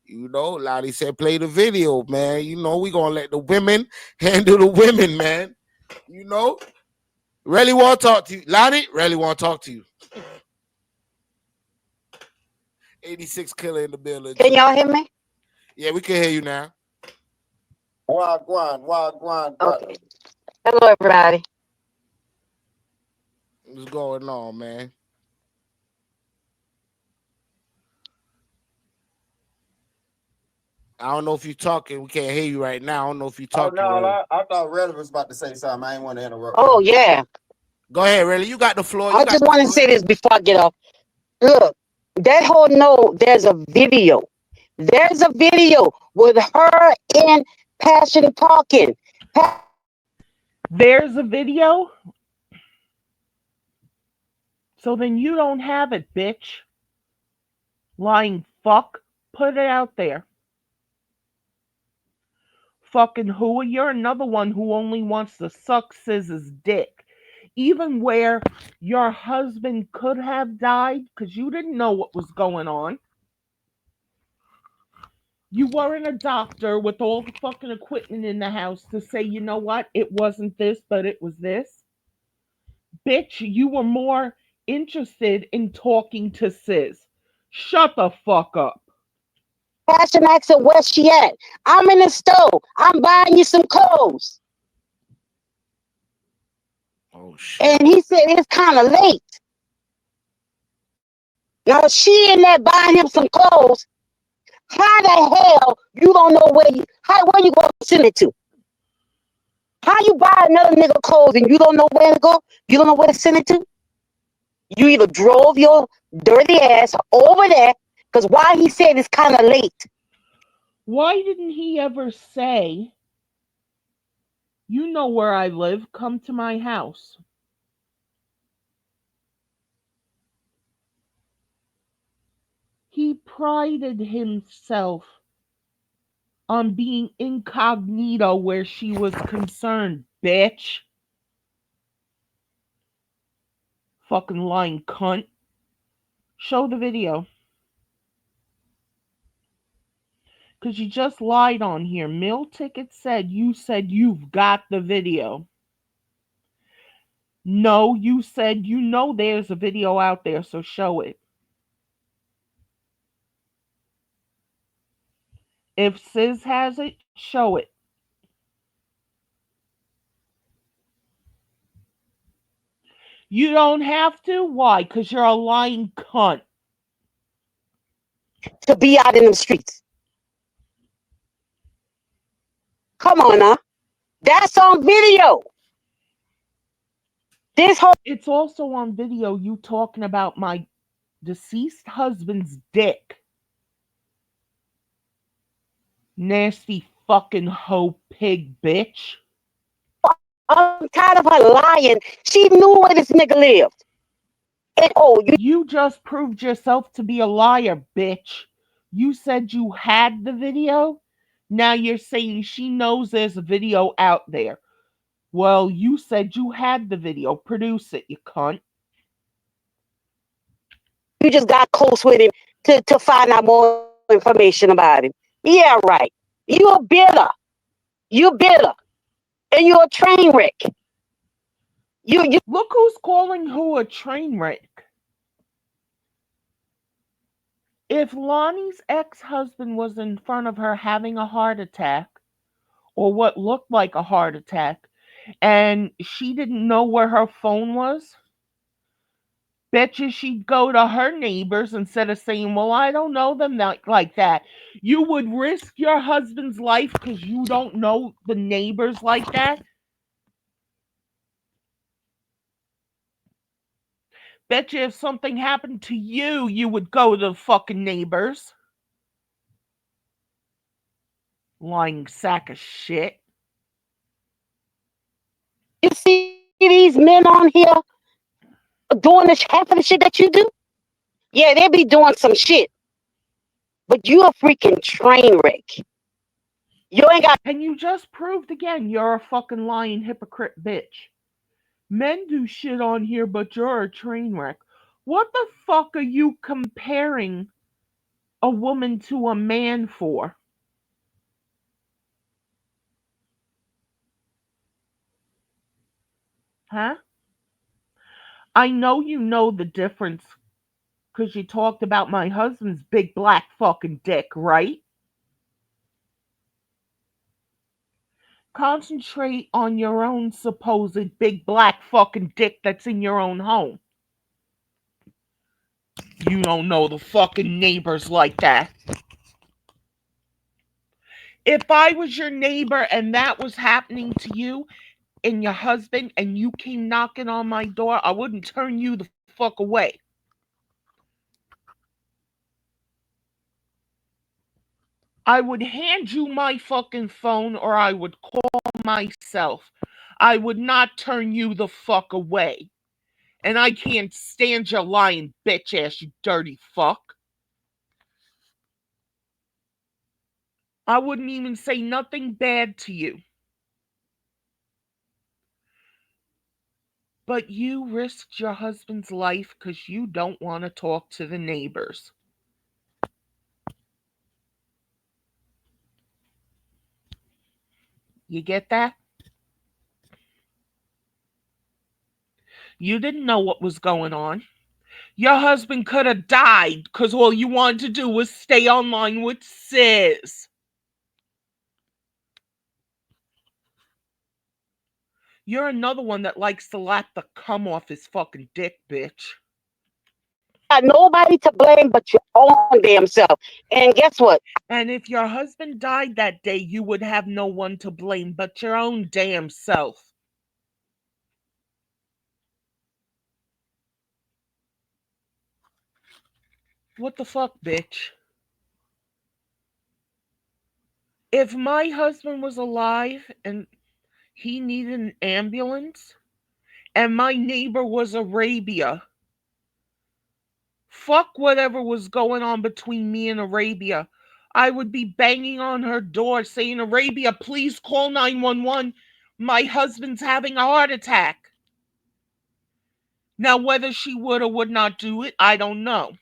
You know, Lottie said play the video, man. You know, we gonna let the women handle the women, man. You know, really want to talk to you, Lottie. Really want to talk to you. 86 killer in the building. Can y'all hear me? Yeah, we can hear you now. Wagwan, wagwan. Okay. Hello, everybody. What's going on, man? I don't know if you're talking. We can't hear you right now. I don't know if you're Oh talking, no, really. I thought Red was about to say something. I ain't want to interrupt. Oh yeah. Go ahead, really. You got the floor. You I got just the want to floor. say this before I get off. Look, that whole no, there's a video. There's a video with her in Passion talking. There's a video? So then you don't have it, bitch. Lying fuck. Put it out there. Fucking who? You're another one who only wants to suck Scissor's dick. Even where your husband could have died because you didn't know what was going on. You weren't a doctor with all the fucking equipment in the house to say, you know what, it wasn't this, but it was this. Bitch, you were more interested in talking to Sis. Shut the fuck up. Passion asked her where she at. I'm in the store. I'm buying you some clothes. Oh And shit. he said it's kind of late. Now she in there buying him some clothes. How the hell you don't know where you gonna send it to? How you buy another nigga clothes and you don't know where to go? You don't know where to send it to? You either drove your dirty ass over there, because why he said it's kind of late. Why didn't he ever say, you know where I live, come to my house? He prided himself on being incognito where she was concerned, bitch. Fucking lying cunt. Show the video. Because you just lied on here. Mill Ticket said you've got the video. No, you said you know there's a video out there, so show it. If Sis has it, show it. You don't have to? Why? Because you're a lying cunt. To be out in the streets. Come on now. That's on video. This whole It's also on video you talking about my deceased husband's dick. Nasty fucking hoe pig bitch. I'm tired of her lying. She knew where this nigga lived. And oh, You just proved yourself to be a liar, bitch. You said you had the video. Now you're saying she knows there's a video out there. Well, you said you had the video. Produce it, you cunt. you just got close with him to find out more information about him. Yeah, right. You're bitter. You're bitter. And you're a train wreck. You Look who's calling who a train wreck. If Lonnie's ex husband was in front of her having a heart attack, or what looked like a heart attack, and she didn't know where her phone was, bet you she'd go to her neighbors instead of saying, well, I don't know them like that. You would risk your husband's life because you don't know the neighbors like that. Bet you if something happened to you, you would go to the fucking neighbors. Lying sack of shit. You see these men on here doing this half of the shit that you do? Yeah, they be doing some shit, but you a freaking train wreck. You ain't got And you just proved again you're a fucking lying hypocrite bitch. Men do shit on here, but you're a train wreck. What the fuck are you comparing a woman to a man for? Huh? I know the difference because you talked about my husband's big black fucking dick, right? Concentrate on your own supposed big black fucking dick that's in your own home. You don't know the fucking neighbors like that. If I was your neighbor and that was happening to you and your husband and you came knocking on my door, I wouldn't turn you the fuck away. I would hand you my fucking phone or I would call myself. I would not turn you the fuck away. And I can't stand your lying bitch ass, you dirty fuck. I wouldn't even say nothing bad to you. But you risked your husband's life because you don't want to talk to the neighbors. You get that? You didn't know what was going on. Your husband could have died because all you wanted to do was stay online with Sis. You're another one that likes to lap the cum off his fucking dick, bitch. nobody to blame but your own damn self. And guess what? And if your husband died that day, you would have no one to blame but your own damn self. What the fuck, bitch? If my husband was alive and he needed an ambulance and my neighbor was Arabia, fuck whatever was going on between me and Arabia. I would be banging on her door saying, Arabia, please call 911. My husband's having a heart attack. Now, whether she would or would not do it, I don't know.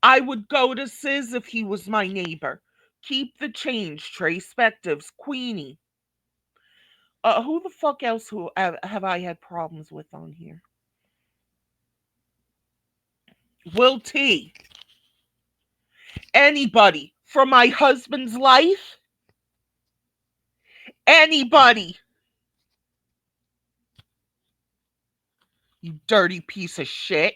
I would go to Sis if he was my neighbor. Keep the change, Trey Spectives, Queenie. Who the fuck else who have I had problems with on here? Will T. Anybody for my husband's life? Anybody. You dirty piece of shit.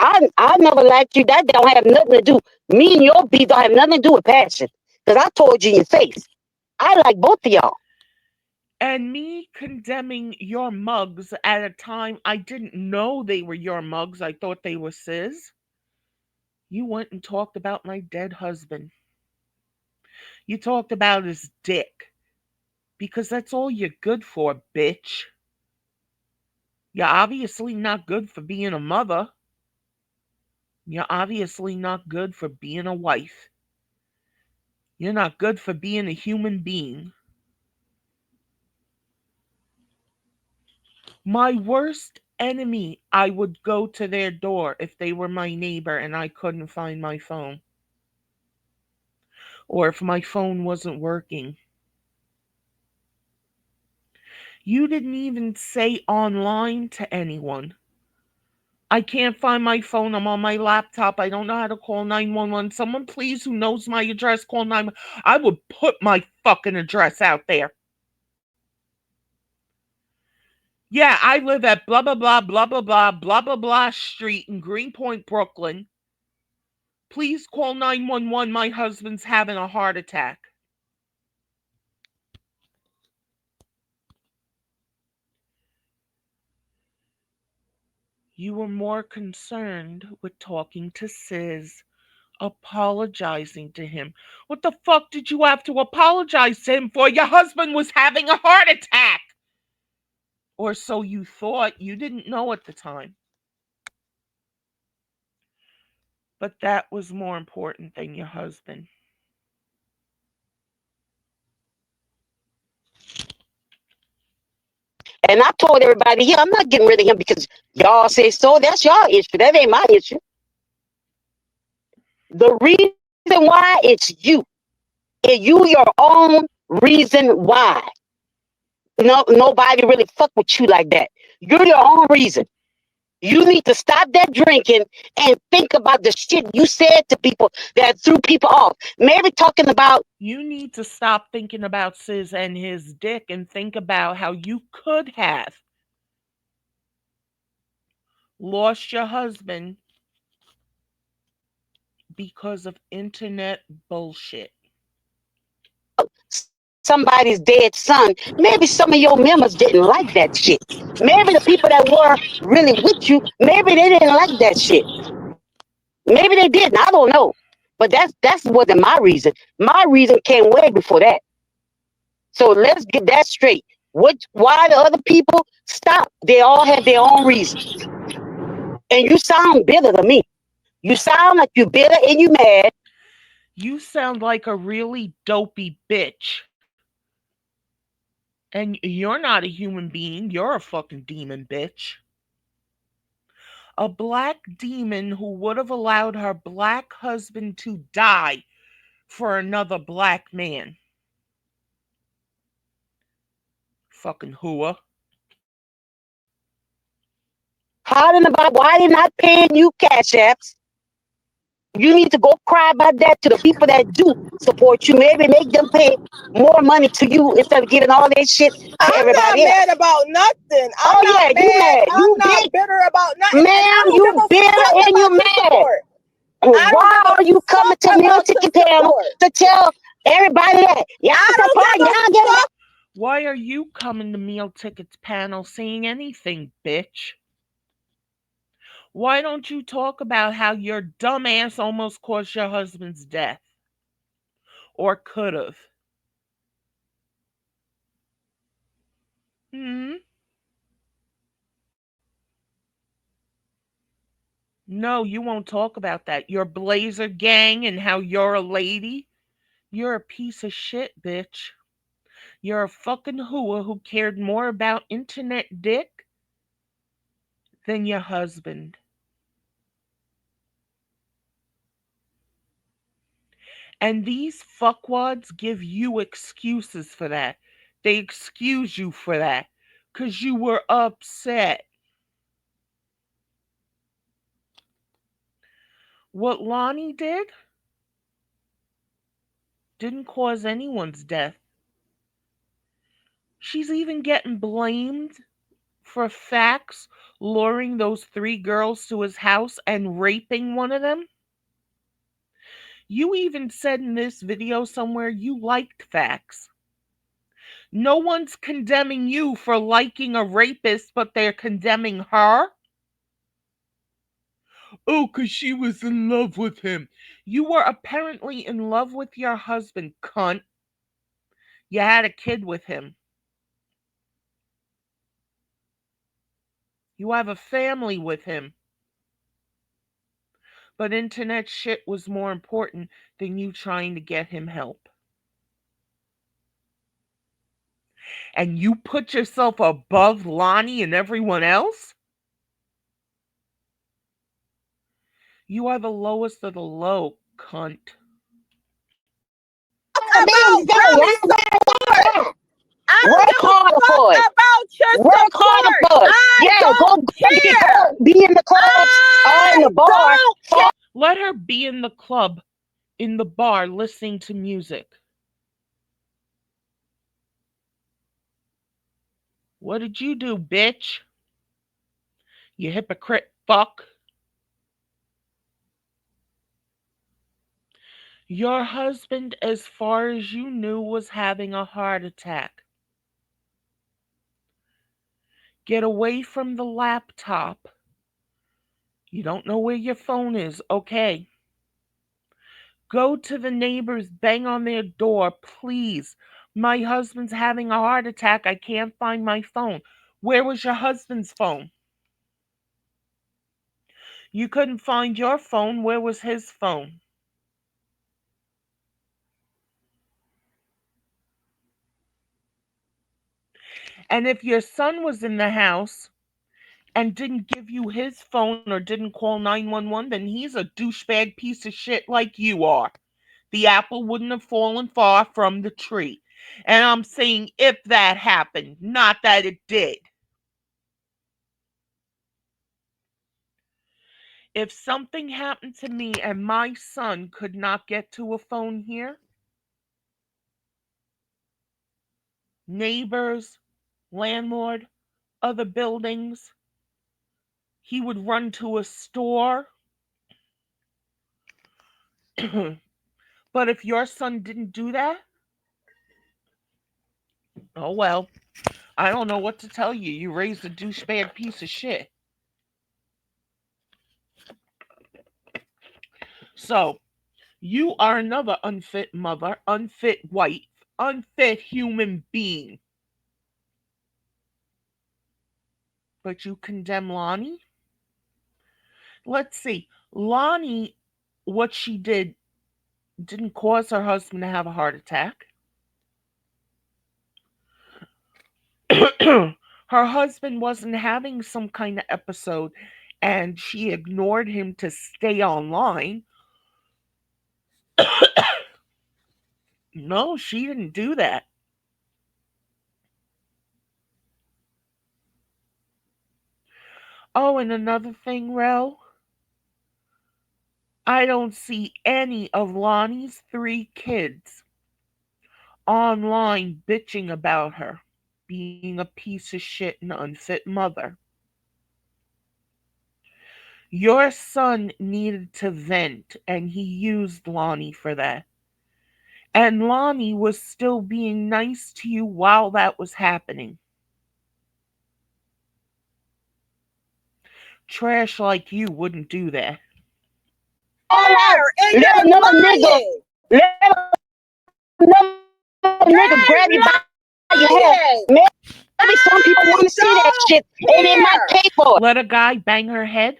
I never liked you. That don't have nothing to do. Me and your beef don't have nothing to do with passion. Because I told you in your face. I like both of y'all. And me condemning your mugs at a time I didn't know they were your mugs. I thought they were Sis. You went and talked about my dead husband. You talked about his dick. Because that's all you're good for, bitch. You're obviously not good for being a mother. You're obviously not good for being a wife. You're not good for being a human being. My worst enemy, I would go to their door if they were my neighbor and I couldn't find my phone. Or if my phone wasn't working. You didn't even say online to anyone. I can't find my phone. I'm on my laptop. I don't know how to call 911. Someone, please, who knows my address, call 911. I would put my fucking address out there. Yeah, I live at blah, blah, blah, blah, blah, blah, blah, blah, blah street in Greenpoint, Brooklyn. Please call 911. My husband's having a heart attack. You were more concerned with talking to Sis, apologizing to him. What the fuck did you have to apologize to him for? Your husband was having a heart attack. Or so you thought. You didn't know at the time. But that was more important than your husband. And I told everybody here, I'm not getting rid of him because y'all say so. That's y'all issue. That ain't my issue. The reason why it's you. And you your own reason why. No, nobody really fuck with you like that. You're your own reason. You need to stop that drinking and think about the shit you said to people that threw people off. Maybe talking about You need to stop thinking about Sis and his dick and think about how you could have lost your husband because of internet bullshit. somebody's dead son. Maybe some of your members didn't like that shit. Maybe the people that were really with you, maybe they didn't like that shit. Maybe they didn't. I don't know. But that's wasn't my reason. My reason came way before that. So let's get that straight. Why the other people stop? They all have their own reasons. And you sound bitter to me. You sound like you're bitter and you mad. You sound like a really dopey bitch. And you're not a human being. You're a fucking demon, bitch. A black demon who would have allowed her black husband to die for another black man. Fucking hooah. Hollering about why they're not paying you cash apps. You need to go cry about that to the people that do support you. Maybe make them pay more money to you instead of giving all that shit to I'm not everybody mad else. about nothing. I'm Oh not yeah, you mad. mad. I'm You not big bitter about nothing. And I man, don't give you a bitter fuck and you about the mad. support. I don't Why give a are you coming fuck to Meal about the Ticket Panel support. to tell everybody that y'all I don't support, give a y'all get it? fuck. Why are you coming to Meal Tickets panel saying anything, bitch? Why don't you talk about how your dumbass almost caused your husband's death? Or could have? Hmm? No, you won't talk about that. Your Blazer gang and how you're a lady. You're a piece of shit, bitch. You're a fucking hooah who cared more about internet dick than your husband. And these fuckwads give you excuses for that. They excuse you for that because you were upset. What Lonnie didn't cause anyone's death. She's even getting blamed for Fax luring those three girls to his house and raping one of them. You even said in this video somewhere you liked Fax. No one's condemning you for liking a rapist, but they're condemning her. Oh, because she was in love with him. You were apparently in love with your husband, cunt. You had a kid with him. You have a family with him. But internet shit was more important than you trying to get him help. And you put yourself above Lonnie and everyone else? You are the lowest of the low, cunt. About At the end of the really day, support. y'all I don't work give a harder fuck for it. about your Work harder support. for it. I Yeah, don't go get care. be in the clubs or in I the bar. don't care. Let her be in the club, in the bar, listening to music. What did you do, bitch? You hypocrite fuck. Your husband, as far as you knew, was having a heart attack. Get away from the laptop. You don't know where your phone is, okay? Go to the neighbors, bang on their door, please. My husband's having a heart attack. I can't find my phone. Where was your husband's phone? You couldn't find your phone. Where was his phone? And if your son was in the house and didn't give you his phone or didn't call 911, then he's a douchebag piece of shit like you are. The apple wouldn't have fallen far from the tree. And I'm saying if that happened, not that it did. If something happened to me and my son could not get to a phone here, neighbors, landlord, other buildings, he would run to a store. But if your son didn't do that, oh well, I don't know what to tell you. You raised a douchebag piece of shit. So, you are another unfit mother, unfit wife, unfit human being. But you condemn Lonnie? Let's see. Lonnie, what she did didn't cause her husband to have a heart attack. Her husband wasn't having some kind of episode and she ignored him to stay online. No, she didn't do that. Oh, and another thing, Rel, I don't see any of Lonnie's 3 kids online bitching about her being a piece of shit and unfit mother. Your son needed to vent, and he used Lonnie for that. And Lonnie was still being nice to you while that was happening. Trash like you wouldn't do that. All out, And let you're another nigga, lying. let another nigga grab you by your hair. Lying. Maybe some people want to see that I shit and they might don't pay for it. care. Let a guy bang her head?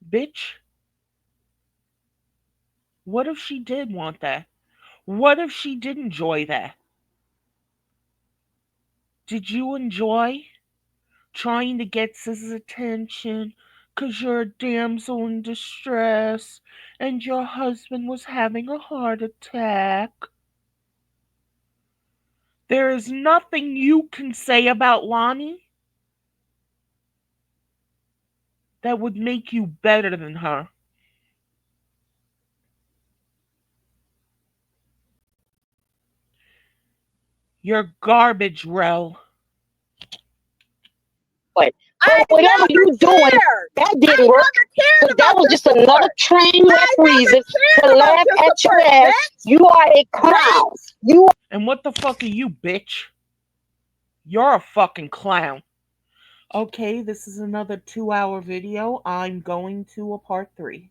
Bitch, what if she did want that? What if she did enjoy that? Did you enjoy trying to get Sis's attention because you're a damsel in distress and your husband was having a heart attack? There is nothing you can say about Lonnie that would make you better than her. You're garbage, Rel. But I whatever never you doing, cared. that I didn't work. never cared Because that about was your just another support. train wreck I never reason to cared about laugh your at your support, ass. bitch. You are a clown. Bitch. You And what the fuck are you, bitch? You're a fucking clown. Okay, this is another 2-hour video. I'm going to a part 3.